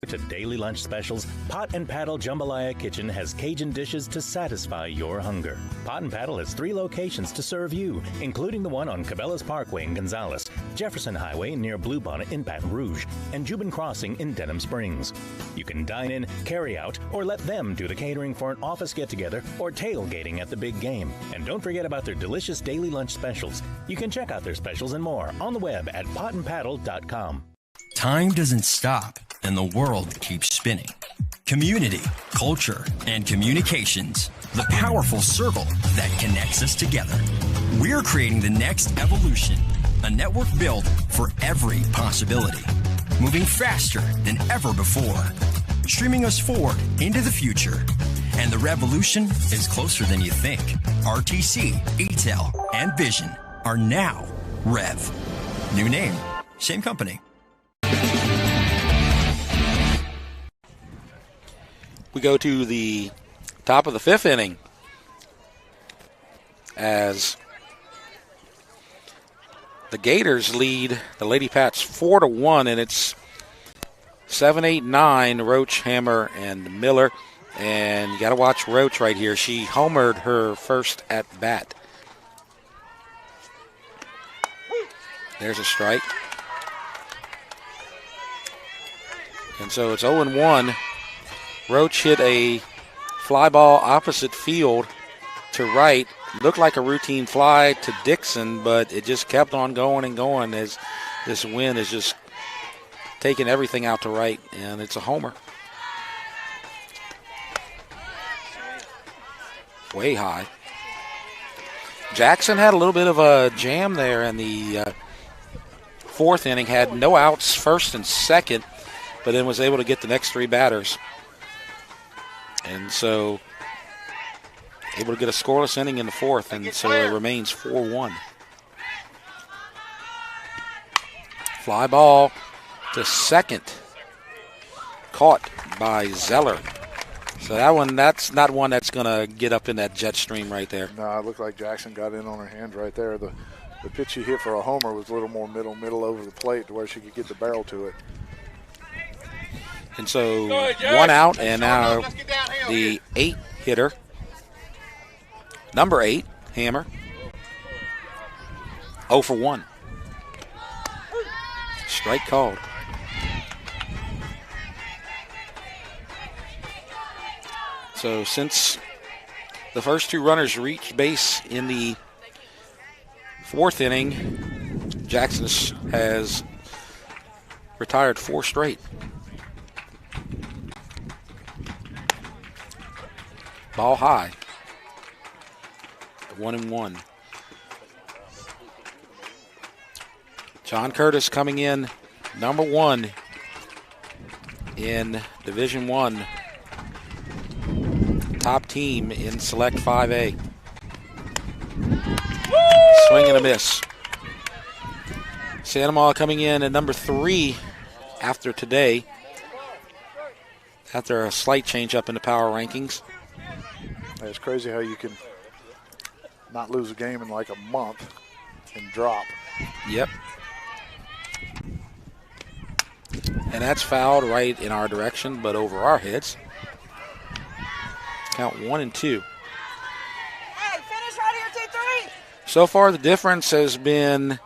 To daily lunch specials, Pot and Paddle Jambalaya Kitchen has Cajun dishes to satisfy your hunger. Pot and Paddle has 3 locations to serve you, including the one on Cabela's Parkway in Gonzales, Jefferson Highway near Bluebonnet in Baton Rouge, and Jubin Crossing in Denham Springs. You can dine in, carry out, or let them do the catering for an office get-together or tailgating at the big game. And don't forget about their delicious daily lunch specials. You can check out their specials and more on the web at potandpaddle.com. Time doesn't stop, and the world keeps spinning. Community, culture, and communications, the powerful circle that connects us together. We're creating the next evolution, a network built for every possibility, moving faster than ever before, streaming us forward into the future. And the revolution is closer than you think. RTC, ETEL, and Vision are now Rev. New name, same company. We go to the top of the 5th inning as the Gators lead the Lady Pats 4-1, and it's 7, 8, 9, Roach, Hammer, and Miller. And you got to watch Roach right here. She homered her first at bat. There's a strike. And so it's 0-1. Roach hit a fly ball opposite field to right. Looked like a routine fly to Dixon, but it just kept on going and going as this wind is just taking everything out to right, and it's a homer. Way high. Jackson had a little bit of a jam there in the fourth inning, had no outs first and second, but then was able to get the next three batters. And so able to get a scoreless inning in the fourth, and so it remains 4-1. Fly ball to second, caught by Zeller. So that's not one that's going to get up in that jet stream right there. No, it looked like Jackson got in on her hands right there. The pitch she hit for a homer was a little more middle over the plate to where she could get the barrel to it. And so one out, and now the 8 hitter, number 8, Hammer, 0 for 1. Strike called. So since the first two runners reached base in the fourth inning, Jackson has retired 4 straight. Ball high. 1-1. John Curtis coming in number 1 in Division I. Top team in Select 5A. Swing and a miss. Santa Maria coming in at number 3 after today, after a slight change up in the power rankings. It's crazy how you can not lose a game in like a month and drop. Yep. And that's fouled right in our direction, but over our heads. Count 1-2. Hey, finish right here, 2-3. So far, the difference has been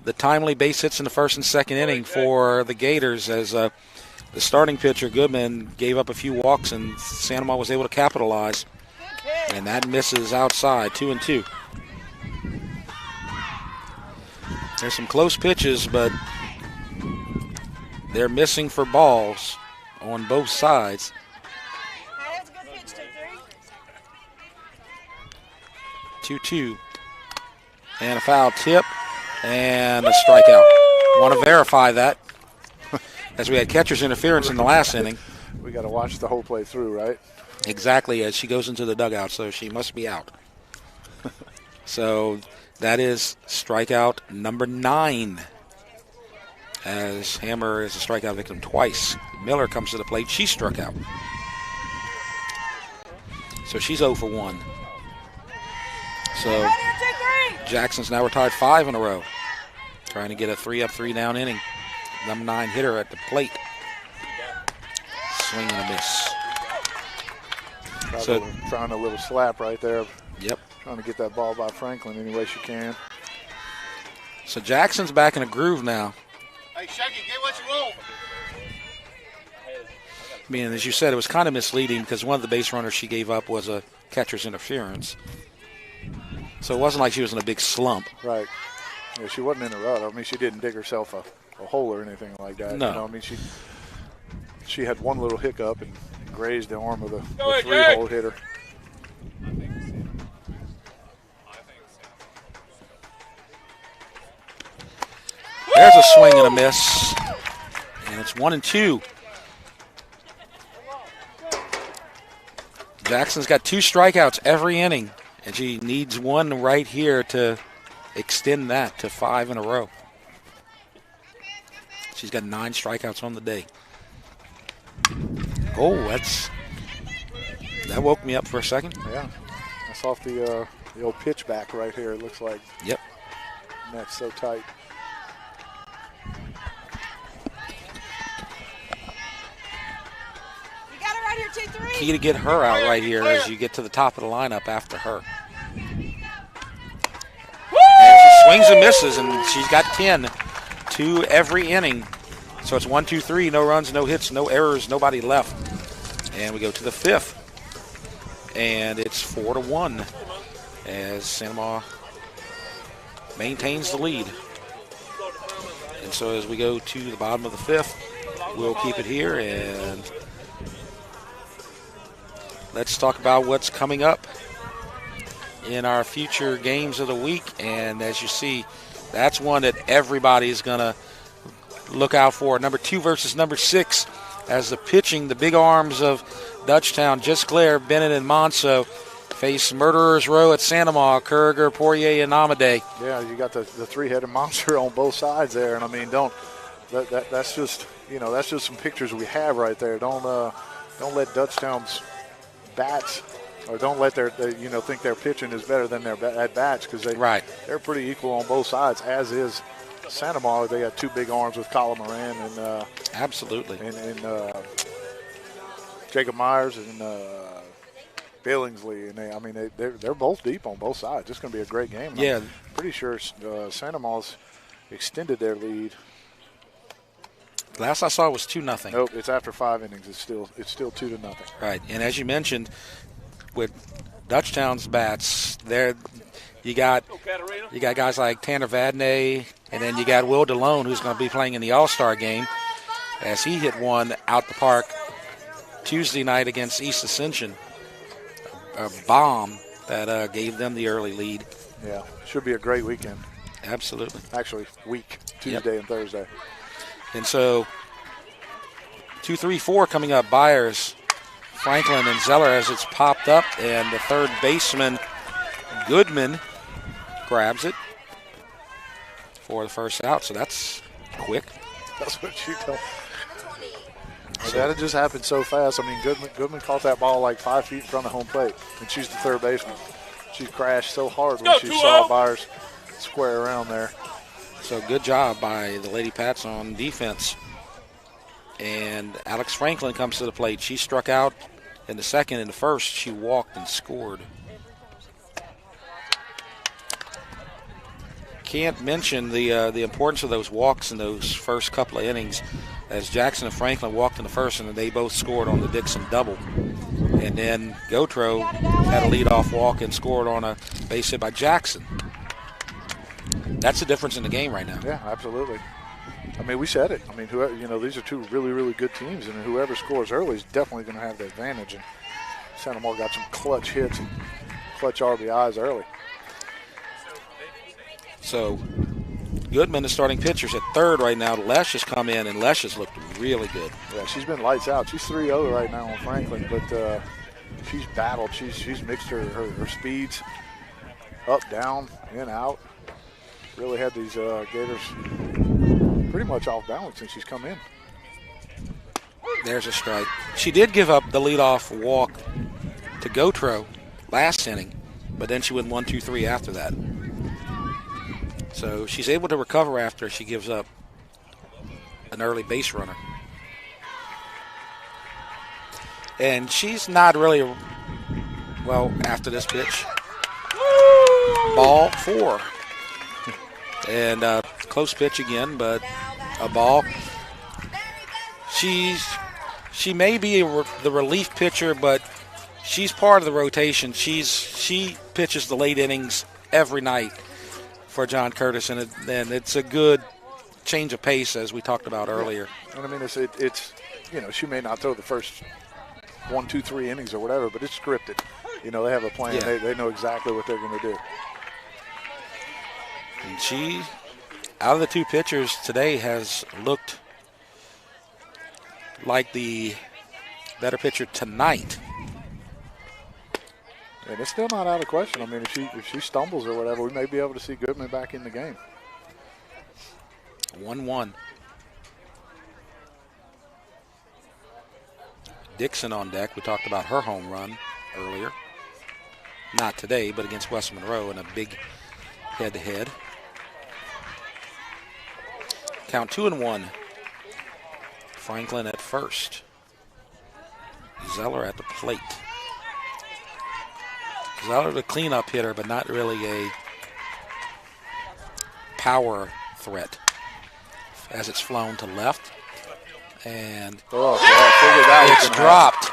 the timely base hits in the first and second inning for the Gators, as the starting pitcher, Goodman, gave up a few walks, and Santa Maria was able to capitalize. And that misses outside, 2-2. There's some close pitches, but they're missing for balls on both sides. Hey, that's a good pitch, 2-3. 2-2. And a foul tip and a strikeout. Want to verify that, as we had catcher's interference in the last inning. We got to watch the whole play through, right? Exactly, as she goes into the dugout, so she must be out. So that is strikeout number 9, as Hammer is a strikeout victim twice. Miller comes to the plate. She struck out. So she's 0 for 1. So Jackson's now retired 5 in a row, trying to get a 3-up, 3-down inning. Number 9 hitter at the plate. Swing and a miss. Trying a little slap right there. Yep. Trying to get that ball by Franklin any way she can. So Jackson's back in a groove now. Hey, Shaggy, get what you want. I mean, as you said, it was kind of misleading because one of the base runners she gave up was a catcher's interference. So it wasn't like she was in a big slump. Right. Yeah, she wasn't in a rut. I mean, she didn't dig herself a hole or anything like that. No. You know, I mean, she had one little hiccup and grazed the arm of the 3-hole hitter. There's a swing and a miss. And it's 1-2. Jackson's got 2 strikeouts every inning, and she needs one right here to extend that to 5 in a row. She's got 9 strikeouts on the day. Oh, that woke me up for a second. Yeah, that's off the old pitch back right here, it looks like. Yep. Neck's so tight. key to get her out right here as you get to the top of the lineup after her. And she swings and misses, and she's got 10 to every inning. So it's 1, 2, 3, no runs, no hits, no errors, nobody left. And we go to the 5th. And it's 4-1 as Santa Maria maintains the lead. And so as we go to the bottom of the 5th, we'll keep it here, and let's talk about what's coming up in our future games of the week. And as you see, that's one that everybody's going to look out for. Number 2 versus number 6 as the pitching, the big arms of Dutchtown, Gisclair, Bennett, and Monso face Murderers Row at Santa Maria, Kurger, Poirier, and Amadei. Yeah, you got the three-headed monster on both sides there, and I mean, that's just that's just some pictures we have right there. Don't let Dutchtown's bats, or don't let their think their pitching is better than their at bats, because they're pretty equal on both sides. As is Santa Maria, they got 2 big arms with Colin Moran and absolutely and Jacob Myers and Billingsley, and they're both deep on both sides. It's going to be a great game. Yeah, I'm pretty sure Santa Maria's extended their lead. Last I saw was 2-0. Nope, it's after 5 innings. It's still 2-0. Right, and as you mentioned, with Dutchtown's bats, there you got guys like Tanner Vadney, and then you got Will DeLone, who's going to be playing in the All-Star game, as he hit one out the park Tuesday night against East Ascension. A bomb that gave them the early lead. Yeah, should be a great weekend. Absolutely. Actually, week, Tuesday and Thursday. And so 2, 3, 4 coming up. Byers, Franklin, and Zeller as it's popped up, and the third baseman, Goodman, grabs it for the first out. So that's quick. That's what you told. That had just happened so fast. I mean, Goodman caught that ball like 5 feet in front of home plate, and she's the third baseman. She crashed so hard when she saw Byers square around there. So good job by the Lady Pats on defense. And Alex Franklin comes to the plate. She struck out in the second. In the first, she walked and scored. Can't mention the importance of those walks in those first couple of innings, as Jackson and Franklin walked in the first, and they both scored on the Dixon double. And then Gautreaux had a leadoff walk and scored on a base hit by Jackson. That's the difference in the game right now. Yeah, absolutely. I mean, we said it. I mean, whoever, these are 2 really, really good teams, and whoever scores early is definitely going to have the advantage. And Santa Maria got some clutch hits and clutch RBIs early. So Goodman is starting pitchers at third right now. Lesh has come in, and Lesh has looked really good. Yeah, she's been lights out. She's 3-0 right now on Franklin, but she's battled. She's mixed her speeds up, down, in, out. Really had these Gators pretty much off balance since she's come in. There's a strike. She did give up the leadoff walk to Gautreaux last inning, but then she went 1, 2, 3 after that. So she's able to recover after she gives up an early base runner. And she's not really, well, after this pitch. Ball 4. And close pitch again, but a ball. She may be the relief pitcher, but she's part of the rotation. She pitches the late innings every night for John Curtis, and it's a good change of pace, as we talked about earlier. And I mean, it's she may not throw the first 1, 2, 3 innings or whatever, but it's scripted. They have a plan. Yeah. They know exactly what they're going to do. And she, out of the 2 pitchers today, has looked like the better pitcher tonight. And it's still not out of question. I mean, if she stumbles or whatever, we may be able to see Goodman back in the game. 1-1. Dixon on deck. We talked about her home run earlier. Not today, but against West Monroe in a big head-to-head. Count 2-1. Franklin at first. Zeller at the plate. Zeller the cleanup hitter, but not really a power threat. As it's flown to left. And it's dropped.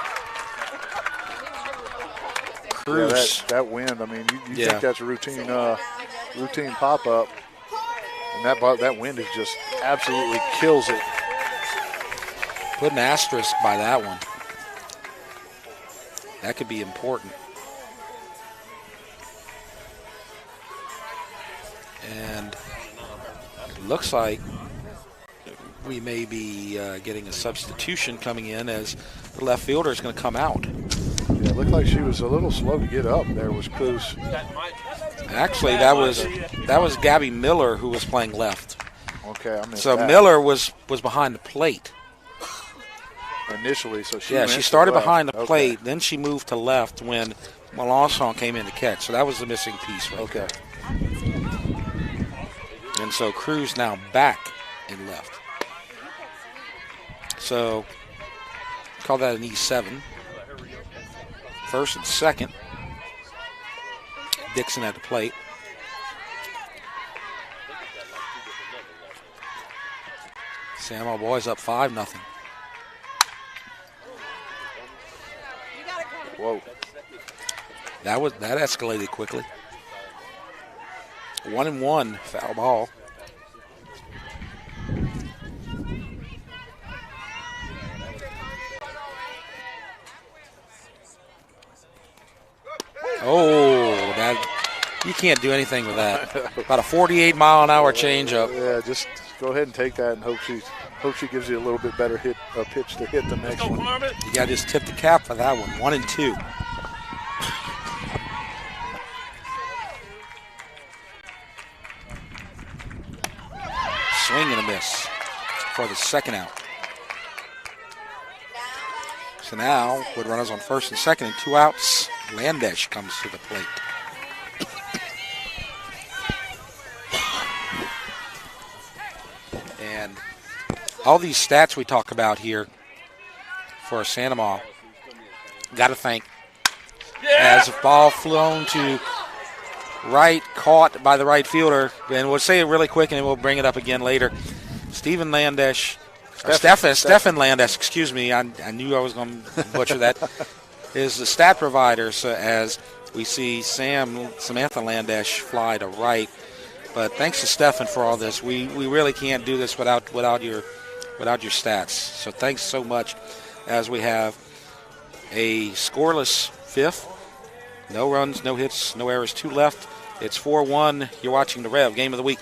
Cruz. Yeah, that wind, I mean, you think that's a routine pop-up. And that wind is just absolutely kills it. Put an asterisk by that one. That could be important. And it looks like we may be getting a substitution coming in as the left fielder is going to come out. Yeah, it looked like she was a little slow to get up. There was Cruz. Actually, that was Gabby Miller who was playing left. Okay, I missed so that. Miller was behind the plate initially. So she started behind the plate, then she moved to left when Melanson came in to catch. So that was the missing piece right there. And so Cruz now back in left. So call that an E7. First and second. Dixon at the plate. Samuel boys up 5-0. Whoa. That escalated quickly. 1-1 foul ball. Oh, that you can't do anything with that. About a 48-mile-an-hour changeup. Yeah, just go ahead and take that and hope she gives you a little bit better pitch to hit the next one. You got to just tip the cap for that one. 1-2. Swing and a miss for the second out. So now, with runners on first and second and 2 outs, Landesh comes to the plate. And all these stats we talk about here for Sandoval, got to thank. As a ball flown to right, caught by the right fielder, and we'll say it really quick and we'll bring it up again later. Stephen Landesh, Stefan Landesh, excuse me, I knew I was going to butcher that, is the stat provider. So as we see Samantha Landesh fly to right. But thanks to Stefan for all this. We really can't do this without your stats. So thanks so much. As we have a scoreless fifth, no runs, no hits, no errors, 2 left. It's 4-1. You're watching the Rev Game of the Week.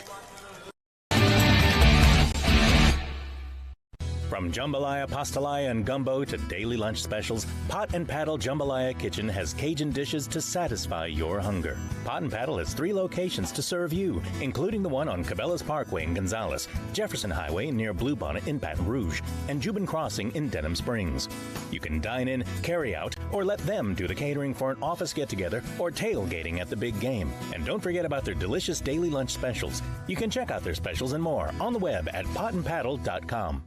From jambalaya, pastalaya, and gumbo to daily lunch specials, Pot and Paddle Jambalaya Kitchen has Cajun dishes to satisfy your hunger. Pot and Paddle has 3 locations to serve you, including the one on Cabela's Parkway in Gonzales, Jefferson Highway near Bluebonnet in Baton Rouge, and Jubin Crossing in Denham Springs. You can dine in, carry out, or let them do the catering for an office get-together or tailgating at the big game. And don't forget about their delicious daily lunch specials. You can check out their specials and more on the web at potandpaddle.com.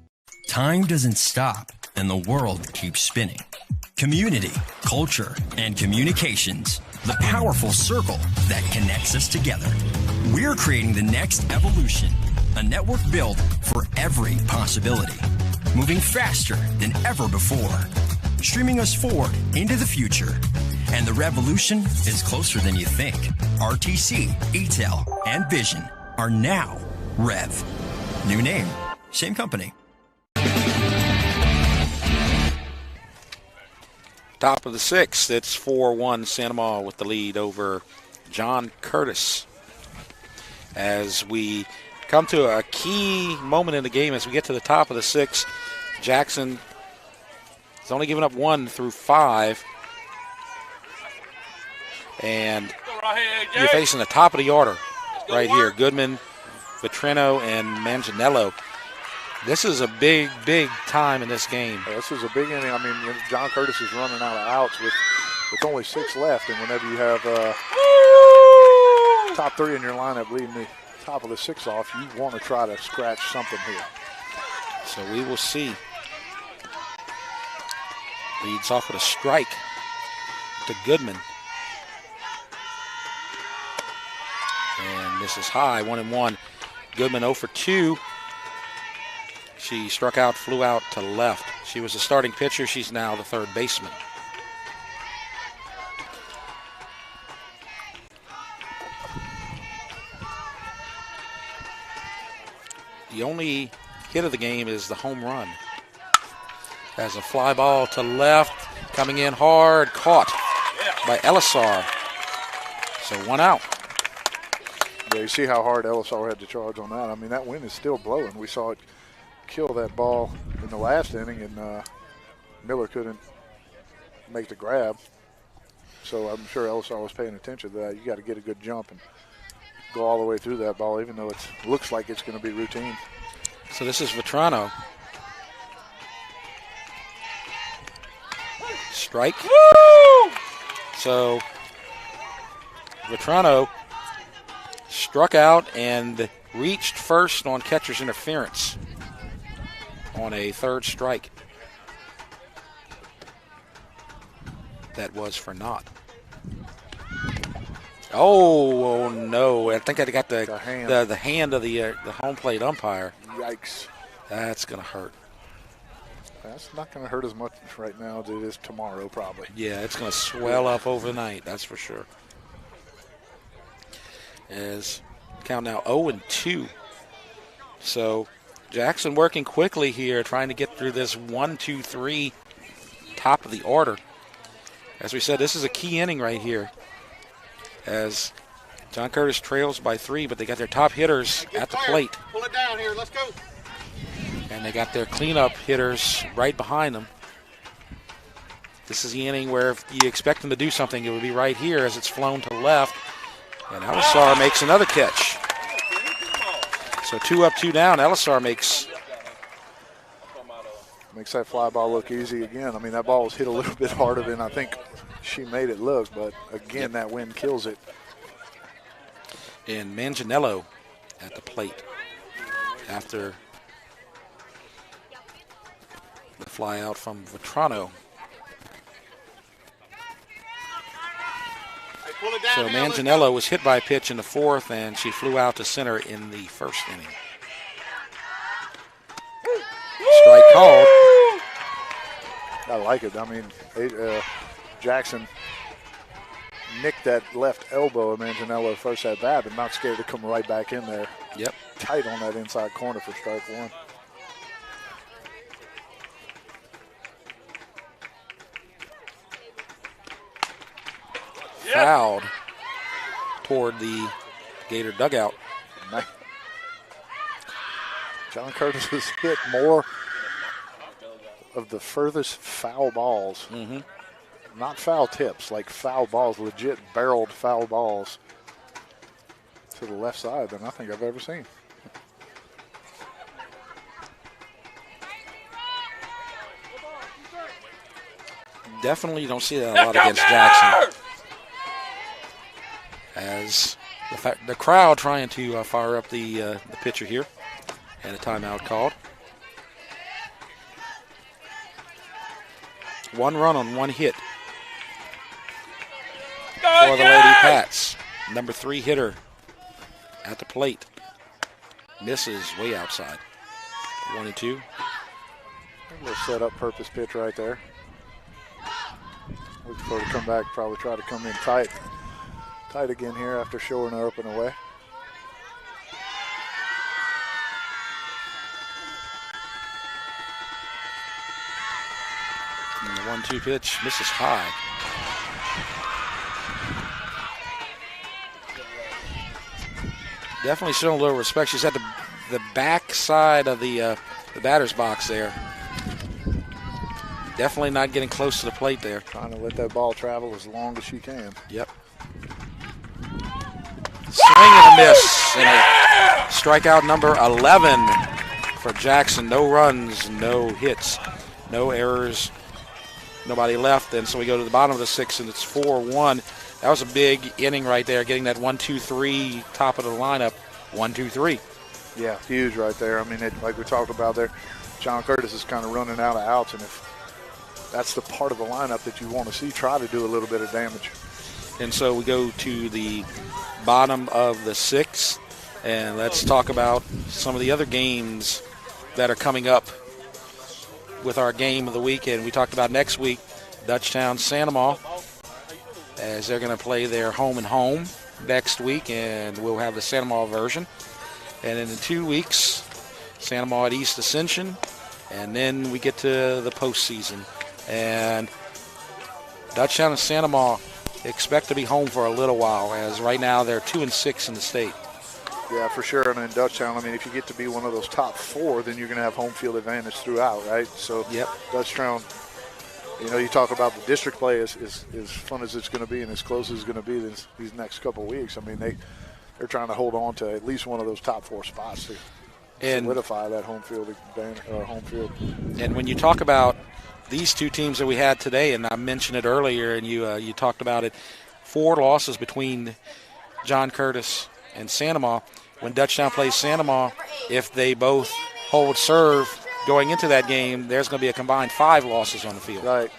Time doesn't stop, and the world keeps spinning. Community, culture, and communications, the powerful circle that connects us together. We're creating the next evolution, a network built for every possibility, moving faster than ever before, streaming us forward into the future. And the revolution is closer than you think. RTC, ETEL, and Vision are now Rev. New name, same company. Top of the 6th, it's 4-1 Sandoval with the lead over John Curtis. As we come to a key moment in the game as we get to the top of the 6th, Jackson has only given up 1 through 5. And you're facing the top of the order right here. Goodman, Vitrino, and Manganiello. This is a big, big time in this game. Yeah, this is a big inning. I mean, John Curtis is running out of outs with only 6 left. And whenever you have top 3 in your lineup leading the top of the 6 off, you want to try to scratch something here. So we will see. Leads off with a strike to Goodman. And this is high, 1-1. Goodman 0 for 2. She struck out, flew out to left. She was the starting pitcher. She's now the third baseman. The only hit of the game is the home run. As a fly ball to left, coming in hard, caught by Elisar. So 1 out. Yeah, you see how hard Elisar had to charge on that. I mean, that wind is still blowing. We saw it kill that ball in the last inning, and Miller couldn't make the grab. So I'm sure Elisar was paying attention to that. You got to get a good jump and go all the way through that ball, even though it looks like it's going to be routine. So this is Vetrano. Strike. Woo! So Vetrano struck out and reached first on catcher's interference on a third strike. That was for naught. Oh no! I think I got the hand of the home plate umpire. Yikes! That's gonna hurt. That's not going to hurt as much right now as it is tomorrow, probably. Yeah, it's going to swell up overnight. That's for sure. As count now 0-2. So Jackson working quickly here, trying to get through this 1-2-3 top of the order. As we said, this is a key inning right here. As John Curtis trails by 3, but they got their top hitters at the plate. Pull it down here. Let's go. And they got their cleanup hitters right behind them. This is the inning where if you expect them to do something, it would be right here as it's flown to left. And Elisar makes another catch. So 2 up, 2 down. Elisar makes that fly ball look easy again. I mean, that ball was hit a little bit harder than I think she made it look, but again, that wind kills it. And Manganiello at the plate after the fly out from Vetrano. So Manganiello was hit by a pitch in the 4th, and she flew out to center in the 1st inning. Strike called. I like it. I mean, Jackson nicked that left elbow of Manganiello first at bat, but not scared to come right back in there. Yep. Tight on that inside corner for strike 1. Fouled toward the Gator dugout. John Curtis has hit more of the furthest foul balls. Mm-hmm. Not foul tips, like foul balls, legit barreled foul balls to the left side than I think I've ever seen. Definitely don't see that a lot against Jackson. As the crowd trying to fire up the pitcher here, and a timeout called. 1 run on 1 hit for the Lady Pats. Number 3 hitter at the plate. Misses way outside. 1-2. A little set up purpose pitch right there. Looking for her to come back, probably try to come in tight. Tight again here after showing her up and away. And the 1-2 pitch misses high. Definitely showing a little respect. She's at the back side of the batter's box there. Definitely not getting close to the plate there. Trying to let that ball travel as long as she can. Yep. Swing and a miss. And a strikeout number 11 for Jackson. No runs, no hits, no errors, nobody left. And so we go to the bottom of the 6th, and it's 4-1. That was a big inning right there, getting that 1-2-3 top of the lineup. 1-2-3. Yeah, huge right there. I mean, like we talked about there, John Curtis is kind of running out of outs, and if that's the part of the lineup that you want to see try to do a little bit of damage. And so we go to the bottom of the 6th, and let's talk about some of the other games that are coming up with our game of the weekend. We talked about next week, Dutchtown, Santa Ma, as they're going to play their home and home next week, and we'll have the Santa Ma version. And in 2 weeks, Santa Ma at East Ascension, and then we get to the postseason. And Dutchtown and Santa Ma expect to be home for a little while, as right now they're 2-6 in the state. Yeah, for sure. And in Dutchtown, I mean, if you get to be one of those top 4, then you're going to have home field advantage throughout, right? So yep. Dutchtown, you know, you talk about the district play as fun as it's going to be and as close as it's going to be these next couple of weeks. I mean, they're trying to hold on to at least one of those top 4 spots to solidify that home field advantage, home field. And when you talk about these 2 teams that we had today, and I mentioned it earlier, and you talked about it, 4 losses between John Curtis and Santa Ma. When Dutchtown plays Santa Ma, if they both hold serve going into that game, there's going to be a combined 5 losses on the field. Right.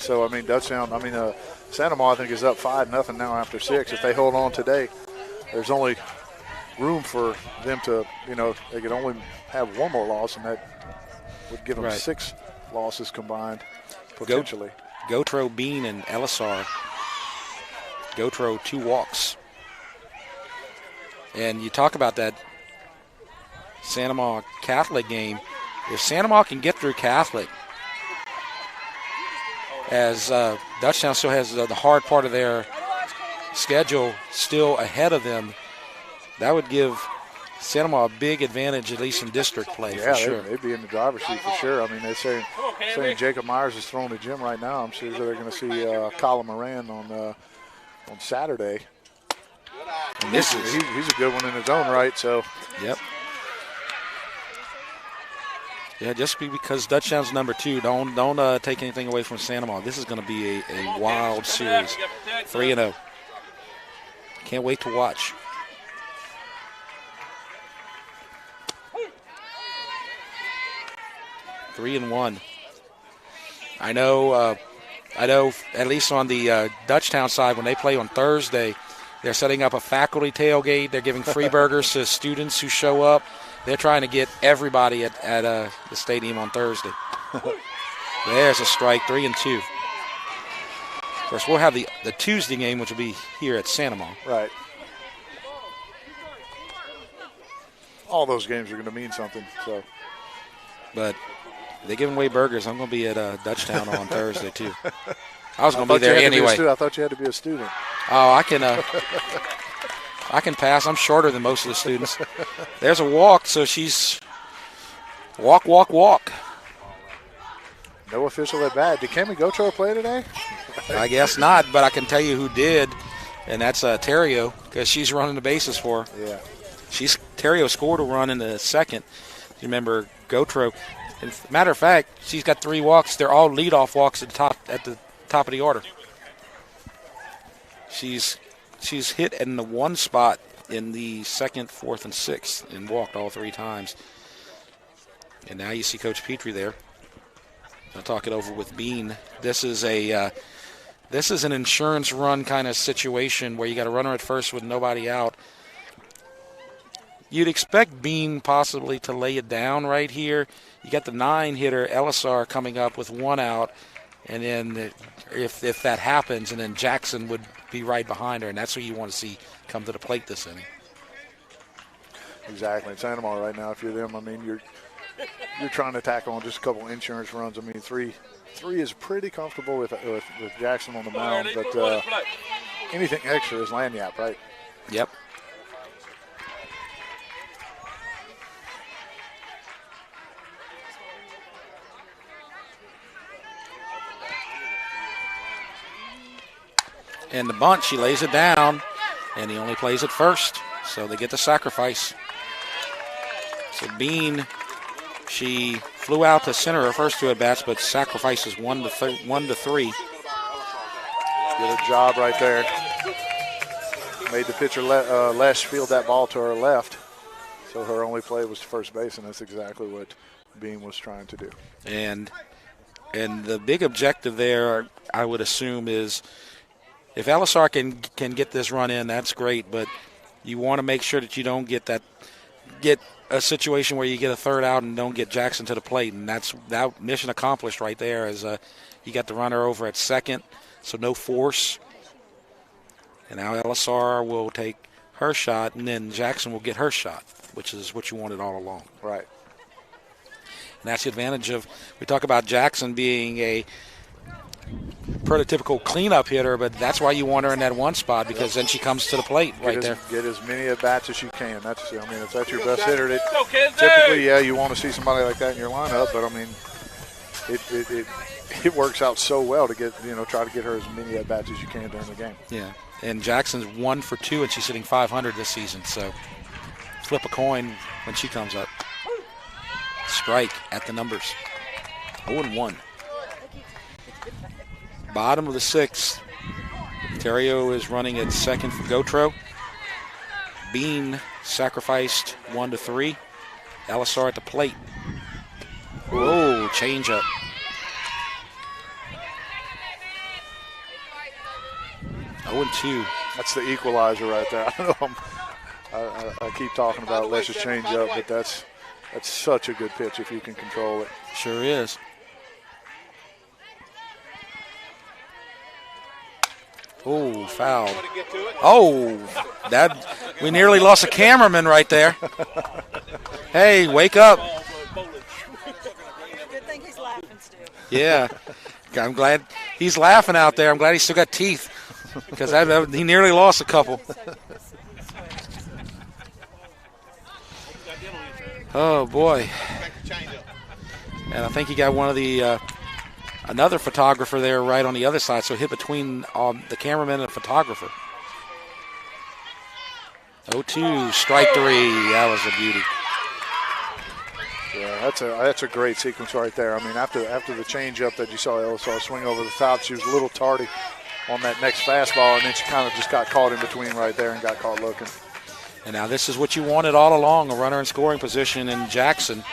So, I mean, Dutchtown, Santa Ma, I think, is up 5-0 now after 6. If they hold on today, there's only room for them to, you know, they could only have 1 more loss, and that would give them 6 losses combined, potentially. Gator, Bean, and Elisar. Gator 2 walks. And you talk about that Santa Ma Catholic game. If Santa Ma can get through Catholic, as Dutchtown still has the hard part of their schedule still ahead of them, that would give Santa Ma a big advantage, at least in district play, for sure. They'd be in the driver's seat for sure. I mean, they're saying Jacob Myers is throwing the gym right now. I'm sure they're going to see Colin Moran on Saturday. And he's a good one in his own right. So. Yep. Yeah, just because Dutchtown's number 2, don't take anything away from Santa Ma. This is going to be a wild series. 3-0. Can't wait to watch. Three and 1. I know. At least on the Dutchtown side, when they play on Thursday, they're setting up a faculty tailgate. They're giving free burgers to students who show up. They're trying to get everybody at the stadium on Thursday. There's a strike. 3-2. Of course, we'll have the Tuesday game, which will be here at Santa Ma. Right. All those games are going to mean something. So, but they're giving away burgers. I'm going to be at Dutchtown on Thursday, too. I was going to be there anyway. I thought you had to be a student. Oh, I can pass. I'm shorter than most of the students. There's a walk, so she's walk. No official at bat. Did Cami Gator play today? I guess not, but I can tell you who did, and that's Terrio, because she's running the bases for her. Yeah. Terrio scored a run in the second. You remember Gautreaux. Matter of fact, she's got 3 walks. They're all leadoff walks at the top of the order. She's hit in the 1 spot in the 2nd, 4th, and 6th and walked all 3 times. And now you see Coach Petrie there. I'll talk it over with Bean. This is an insurance run kind of situation where you got a runner at first with nobody out. You'd expect Bean possibly to lay it down right here. You got the 9-hitter, Elisar, coming up with 1 out. And then if that happens, and then Jackson would be right behind her, and that's who you want to see come to the plate this inning. Exactly. It's Santa Ma right now. If you're them, I mean, you're trying to tack on just a couple insurance runs. I mean, three is pretty comfortable with Jackson on the mound, but anything extra is lanyap, right? Yep. And the bunt, she lays it down, and he only plays it first, so they get the sacrifice. So Bean, she flew out to center her first 2 at-bats, but sacrifices 1 to 3. Good job right there. Made the pitcher Les field that ball to her left, so her only play was to first base, and that's exactly what Bean was trying to do. And And the big objective there, I would assume, is if LSR can get this run in, that's great. But you want to make sure that you don't get a situation where you get a third out and don't get Jackson to the plate. And that's that mission accomplished right there. As you got the runner over at second, so no force. And now LSR will take her shot, and then Jackson will get her shot, which is what you wanted all along. Right. And that's the advantage of, we talk about Jackson being a prototypical cleanup hitter, but that's why you want her in that one spot, because then she comes to the plate right there. Get as many at-bats as you can. If that's your best hitter, typically, you want to see somebody like that in your lineup, but, it works out so well to get, try to get her as many at-bats as you can during the game. Yeah, and Jackson's 1 for 2, and she's hitting .500 this season, so flip a coin when she comes up. Strike at the numbers. 0-1. Bottom of the 6th. Terrio is running at second for Gator. Bean sacrificed 1-3. LSR at the plate. Oh, change up. Oh, 2. That's the equalizer right there. I keep talking about let's just change up, but that's such a good pitch if you can control it. Sure is. Oh, foul. Oh, we nearly lost a cameraman right there. Hey, wake up. Good thing he's laughing still. Yeah, I'm glad he's laughing out there. I'm glad he's still got teeth, because he nearly lost a couple. Oh, boy. And I think he got one of the another photographer there right on the other side, so hit between the cameraman and the photographer. 0-2, strike 3. That was a beauty. Yeah, that's a great sequence right there. After the changeup that you saw LSR swing over the top, she was a little tardy on that next fastball, and then she kind of just got caught in between right there and got caught looking. And now this is what you wanted all along, a runner in scoring position in Jackson.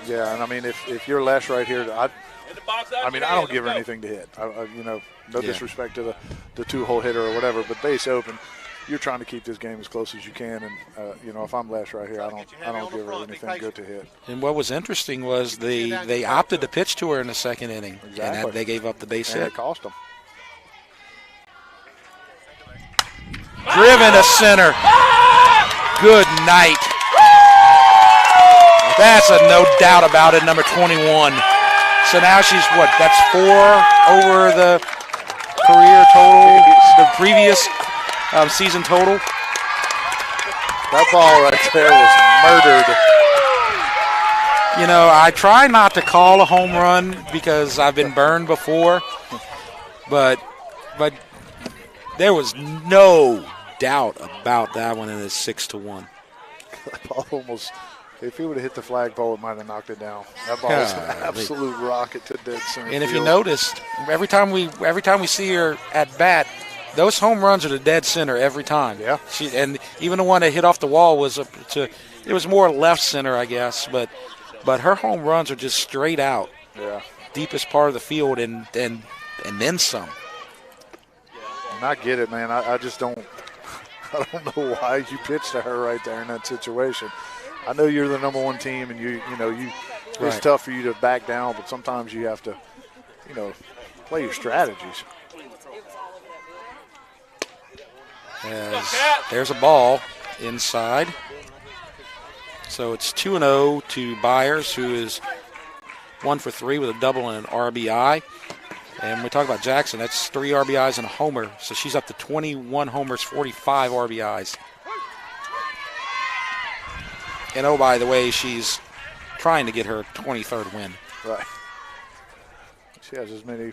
Yeah, and if you're Les right here, I don't give her anything to hit. No disrespect to the two-hole hitter or whatever, but base open, you're trying to keep this game as close as you can. And if I'm Les right here, I don't give her anything good to hit. And what was interesting was they opted to pitch to her in the second inning, exactly. And they gave up the base and hit. It cost them. Driven to center. Good night. That's a no doubt about it, number 21. So now she's what? That's 4 over the career total, the previous season total. That ball right there was murdered. I try not to call a home run because I've been burned before, but there was no doubt about that one, and it's 6-1. That ball almost. If he would have hit the flagpole, it might have knocked it down. That ball was an absolute rocket to dead center And if field. you noticed, every time we see her at bat, those home runs are to dead center every time. Yeah. And even the one that hit off the wall it was more left center, I guess. But her home runs are just straight out. Yeah. Deepest part of the field and then some. And I get it, man. I just don't. I don't know why you pitched to her right there in that situation. I know you're the number one team, and it's Right. tough for you to back down, but sometimes you have to, play your strategies. There's a ball inside. So it's 2-0 to Byers, who is 1 for 3 with a double and an RBI. And we talk about Jackson, that's 3 RBIs and a homer. So she's up to 21 homers, 45 RBIs. And oh, by the way, she's trying to get her 23rd win. Right. She has as many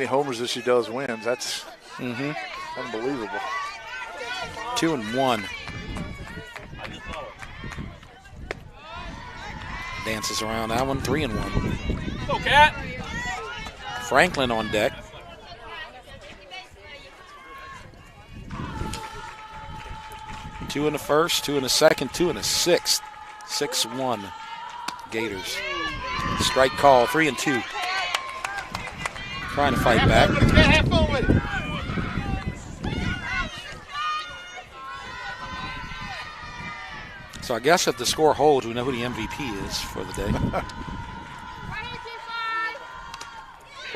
homers as she does wins. That's unbelievable. 2-1. Dances around that one, 3-1. Go, Cat. Franklin on deck. Two in the first, 2 in the second, 2 in the sixth. 6-1. Gators. Strike call, 3-2. Trying to fight back. Have fun with it. So I guess if the score holds, we know who the MVP is for the day.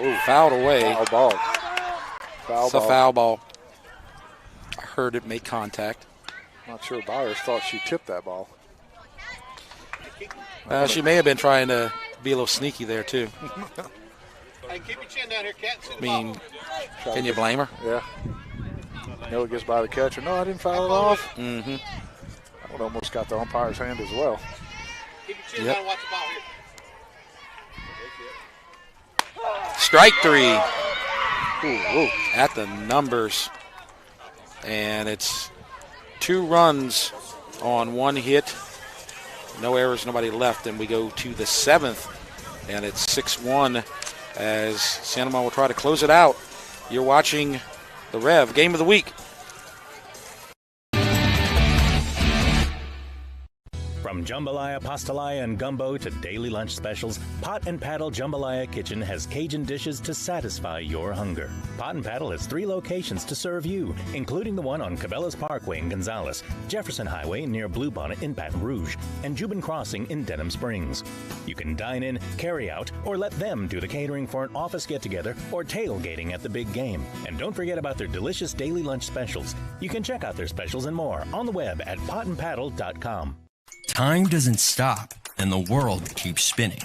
Ooh, fouled away. Foul ball. It's a foul ball. I heard it make contact. Not sure Byers thought she tipped that ball. She may have been trying to be a little sneaky there, too. Hey, keep your chin down here, Cat. I mean, can you blame her? Yeah. It gets by the catcher. No, I didn't foul it off. Mm-hmm. That one almost got the umpire's hand as well. Keep your chin down and watch the ball here. Strike 3 Ooh. at the numbers. And it's 2 runs on 1 hit. No errors, nobody left. And we go to the 7th. And it's 6-1 as Santa Monica will try to close it out. You're watching the Rev Game of the Week. From jambalaya, pastalaya, and gumbo to daily lunch specials, Pot and Paddle Jambalaya Kitchen has Cajun dishes to satisfy your hunger. Pot and Paddle has 3 locations to serve you, including the one on Cabela's Parkway in Gonzales, Jefferson Highway near Bluebonnet in Baton Rouge, and Jubin Crossing in Denham Springs. You can dine in, carry out, or let them do the catering for an office get-together or tailgating at the big game. And don't forget about their delicious daily lunch specials. You can check out their specials and more on the web at potandpaddle.com. Time doesn't stop, and the world keeps spinning.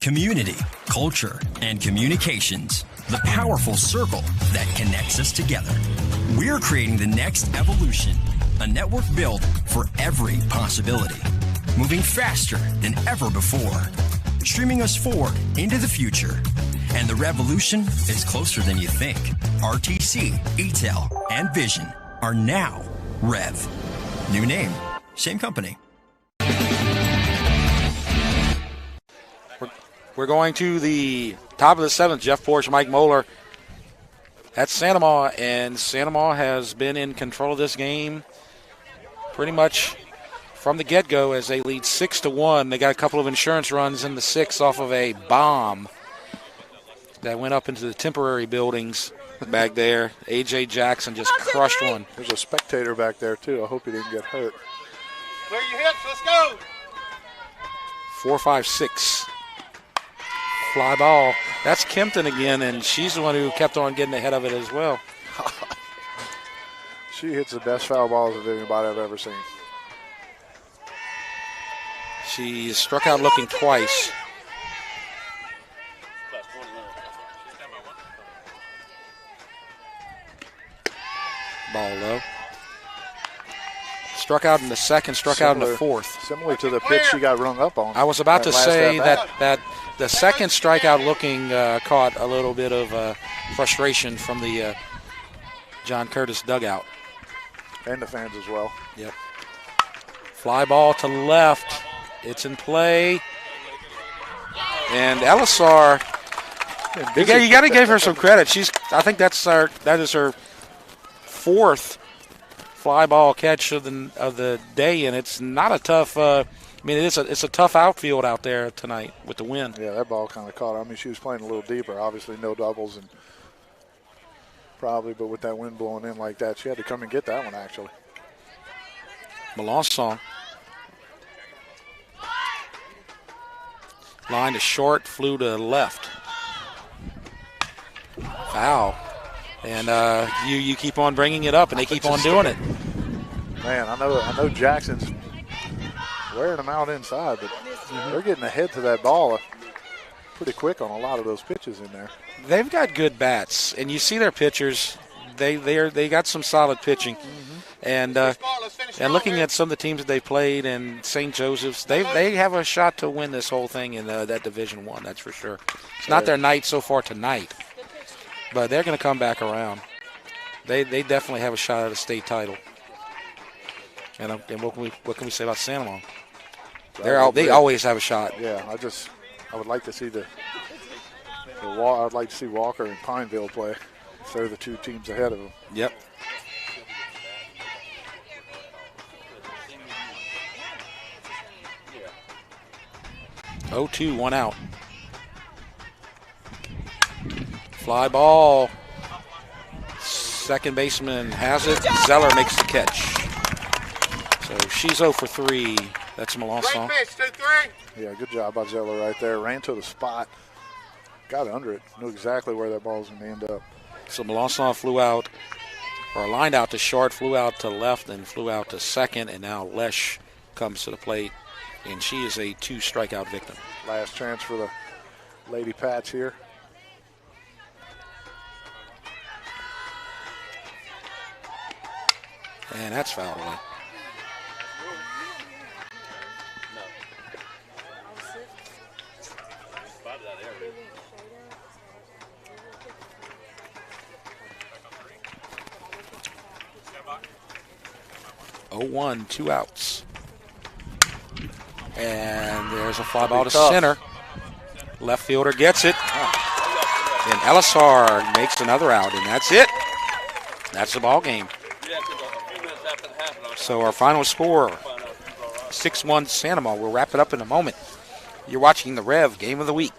Community, culture, and communications, the powerful circle that connects us together. We're creating the next evolution, a network built for every possibility, moving faster than ever before, streaming us forward into the future. And the revolution is closer than you think. RTC, ETEL, and Vision are now Rev. New name, same company. We're going to the top of the 7th. Jeff Porche, Mike Mohler at Santa Monica, and Santa Monica has been in control of this game pretty much from the get-go as they lead 6-1. They got a couple of insurance runs in the 6th off of a bomb that went up into the temporary buildings back there. A.J. Jackson just crushed one. There's a spectator back there, too. I hope he didn't get hurt. Clear your hips. Let's go. 4-5-6. Fly ball. That's Kempton again, and she's the one who kept on getting ahead of it as well. She hits the best foul balls of anybody I've ever seen. She struck out looking twice. Ball low. Struck out in the 2nd, struck out in the 4th. Similar to the pitch she got rung up on. I was about to say that the 2nd strikeout looking caught a little bit of frustration from the John Curtis dugout. And the fans as well. Yep. Fly ball to left. It's in play. And Elisar, you got to give her some credit. I think that is her 4th fly ball catch of the day, and it's not a tough. It's a tough outfield out there tonight with the wind. Yeah, that ball kind of caught her. I mean, she was playing a little deeper. Obviously, no doubles and probably, but with that wind blowing in like that, she had to come and get that one actually. Melanson. Line to short, flew to left. Foul. And you keep on bringing it up, and they keep on doing it. Man, I know Jackson's wearing them out inside, but they're getting ahead to that ball pretty quick on a lot of those pitches in there. They've got good bats, and you see their pitchers. They got some solid pitching. And looking at some of the teams that they played in St. Joseph's, they have a shot to win this whole thing in that Division I, that's for sure. It's not their night so far tonight, but they're going to come back around. They definitely have a shot at a state title. And what can we say about Santa Monica? They always have a shot. Yeah, I would like to see I'd like to see Walker and Pineville play if they're the 2 teams ahead of them. Yep. 0-2, 1 out. Fly ball. Second baseman has it. Zeller makes the catch. So she's 0 for 3. That's Melanson. Great pitch, 2-3. Yeah, good job by Zeller right there. Ran to the spot. Got under it. Knew exactly where that ball was going to end up. So Melanson flew out, or lined out to short, flew out to left, and flew out to second, and now Lesh comes to the plate, and she is a 2-strikeout victim. Last chance for the Lady Pats here. And that's fouled away. Oh, 1, 2 outs. And there's a fly ball to center. Left fielder gets it. And Elisar makes another out, and that's it. That's the ball game. So our final score, 6-1 Sanoma. We'll wrap it up in a moment. You're watching the Rev Game of the Week.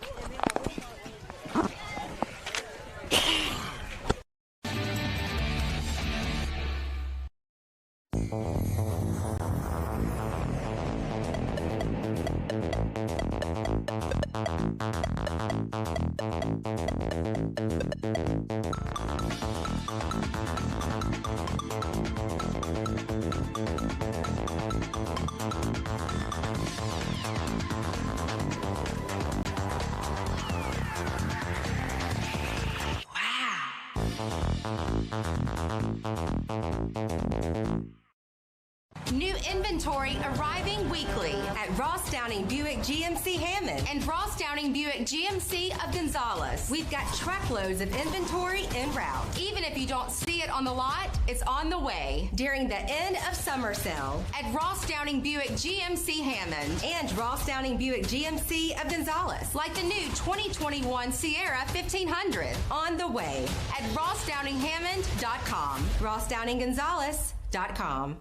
New inventory arriving weekly at Ross Downing Buick GMC Hammond and Ross Downing Buick GMC of Gonzales. We've got truckloads of inventory en route. Even if you don't see it on the lot, it's on the way during the end of summer sale at Ross Downing Buick GMC Hammond and Ross Downing Buick GMC of Gonzales. Like the new 2021 Sierra 1500 on the way at RossDowningHammond.com. RossDowningGonzales.com.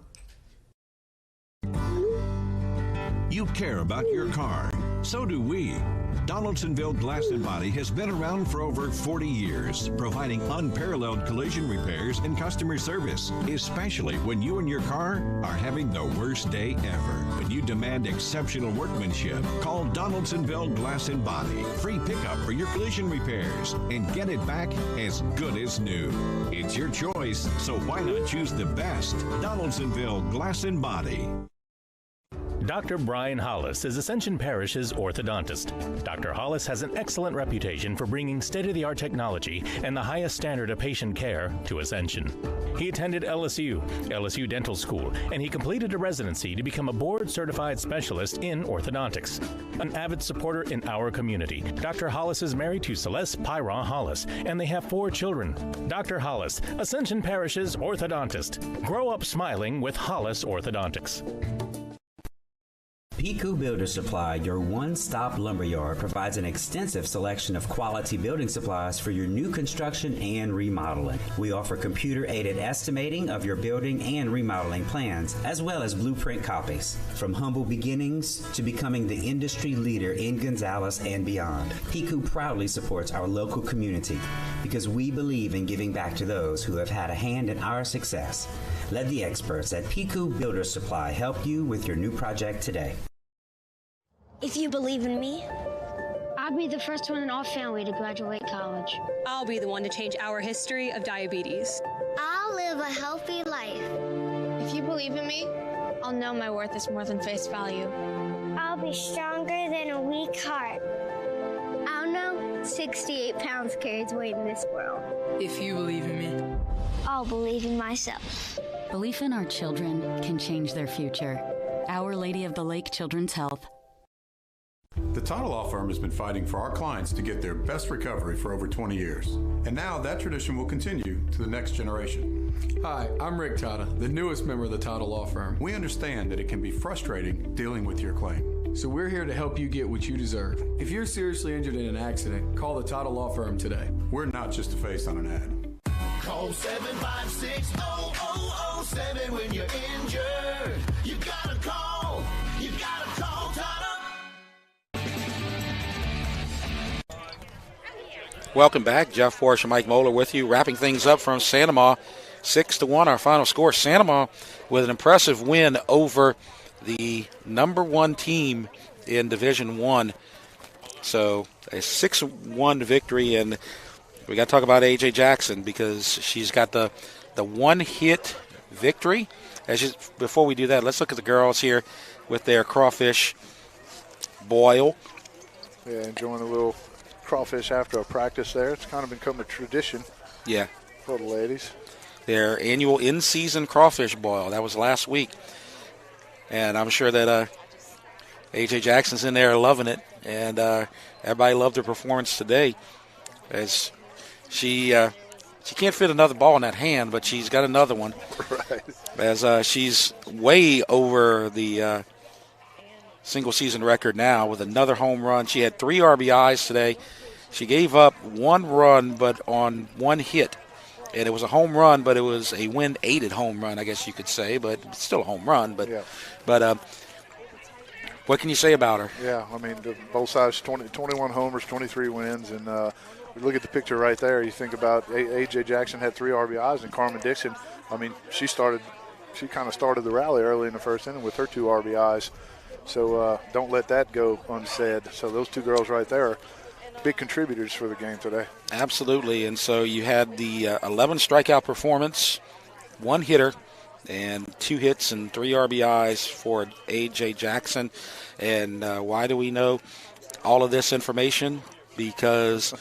You care about your car. So do we. Donaldsonville Glass and Body has been around for over 40 years, providing unparalleled collision repairs and customer service, especially when you and your car are having the worst day ever. When you demand exceptional workmanship, call Donaldsonville Glass and Body. Free pickup for your collision repairs and get it back as good as new. It's your choice, so why not choose the best? Donaldsonville Glass and Body. Dr. Brian Hollis is Ascension Parish's orthodontist. Dr. Hollis has an excellent reputation for bringing state-of-the-art technology and the highest standard of patient care to Ascension. He attended LSU Dental School, and he completed a residency to become a board-certified specialist in orthodontics. An avid supporter in our community, Dr. Hollis is married to Celeste Pyron Hollis, and they have 4 children. Dr. Hollis, Ascension Parish's orthodontist. Grow up smiling with Hollis Orthodontics. Piku Builder Supply, your one-stop lumberyard, provides an extensive selection of quality building supplies for your new construction and remodeling. We offer computer-aided estimating of your building and remodeling plans, as well as blueprint copies. From humble beginnings to becoming the industry leader in Gonzales and beyond, Piku proudly supports our local community because we believe in giving back to those who have had a hand in our success. Let the experts at Piku Builder Supply help you with your new project today. If you believe in me, I'll be the first one in our family to graduate college. I'll be the one to change our history of diabetes. I'll live a healthy life. If you believe in me, I'll know my worth is more than face value. I'll be stronger than a weak heart. I'll know 68 pounds carries weight in this world. If you believe in me, I'll believe in myself. Belief in our children can change their future. Our Lady of the Lake Children's Health. The Tata Law Firm has been fighting for our clients to get their best recovery for over 20 years. And now that tradition will continue to the next generation. Hi, I'm Rick Tata, the newest member of the Tata Law Firm. We understand that it can be frustrating dealing with your claim. So we're here to help you get what you deserve. If you're seriously injured in an accident, call the Tata Law Firm today. We're not just a face on an ad. Call 756-0007 when you're injured. You gotta call Tata. Welcome back. Jeff Porche and Mike Mohler with you, wrapping things up from Santa Ma. 6-1, our final score. Santa Ma with an impressive win over the number 1 team in Division I. So a 6-1 victory, and we got to talk about A.J. Jackson because she's got the one-hit victory. Before we do that, let's look at the girls here with their crawfish boil. Yeah, enjoying a little crawfish after a practice there. It's kind of become a tradition. Yeah. For the ladies. Their annual in-season crawfish boil. That was last week. And I'm sure that A.J. Jackson's in there loving it. And everybody loved her performance today. As she can't fit another ball in that hand, but she's got another one. Right. As she's way over the single-season record now with another home run. She had 3 RBIs today. She gave up 1 run, but on 1 hit. And it was a home run, but it was a wind-aided home run, I guess you could say. But it's still a home run. But what can you say about her? Yeah, I mean, both sides, 21 homers, 23 wins. And look at the picture right there. You think about A.J. Jackson had 3 RBIs, and Carmen Dixon, I mean, she kind of started the rally early in the first inning with her 2 RBIs. So don't let that go unsaid. So those 2 girls right there are big contributors for the game today. Absolutely. And so you had the 11 strikeout performance, 1 hitter, and 2 hits and 3 RBIs for A.J. Jackson. And why do we know all of this information? Because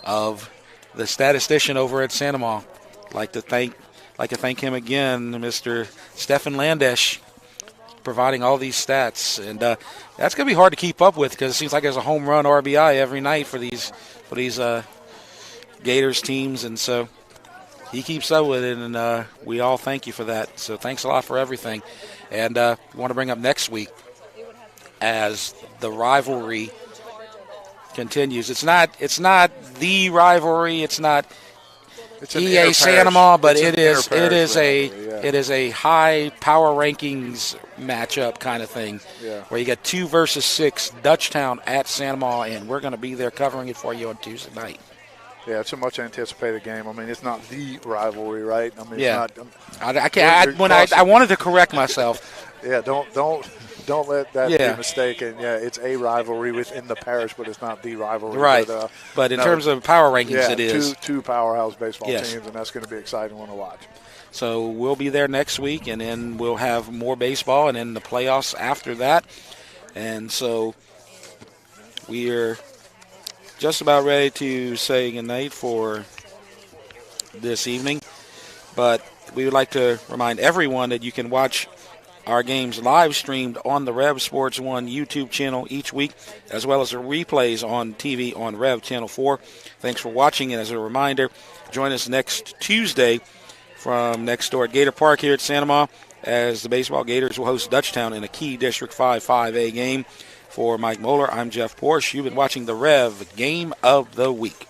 of the statistician over at Santa Ma. Like to thank him again, Mr. Stefan Landesh, providing all these stats. And that's going to be hard to keep up with because it seems like there's a home run RBI every night for these Gators teams. And so he keeps up with it, and we all thank you for that. So thanks a lot for everything. And we want to bring up next week as the rivalry continues. It's not the rivalry. It's not EA Santa Ma, but it is a high power rankings matchup kind of thing, where you got 2 versus 6, Dutchtown at Santa Ma, and we're going to be there covering it for you on Tuesday night. Yeah, it's a much anticipated game. I mean, it's not the rivalry, right? I mean, yeah. It's not. I wanted to correct myself. Yeah, don't let that be mistaken. Yeah, it's a rivalry within the parish, but it's not the rivalry. Right. But in terms of power rankings, it is. Two powerhouse baseball teams, and that's going to be exciting one to watch. So we'll be there next week, and then we'll have more baseball, and then the playoffs after that. And so we're just about ready to say goodnight for this evening. But we would like to remind everyone that you can watch our games live streamed on the Rev Sports 1 YouTube channel each week, as well as the replays on TV on Rev Channel 4. Thanks for watching, and as a reminder, join us next Tuesday from next door at Gator Park here at Santa Ma as the baseball Gators will host Dutchtown in a key District 5 5A game. For Mike Mohler, I'm Jeff Porche. You've been watching the Rev Game of the Week.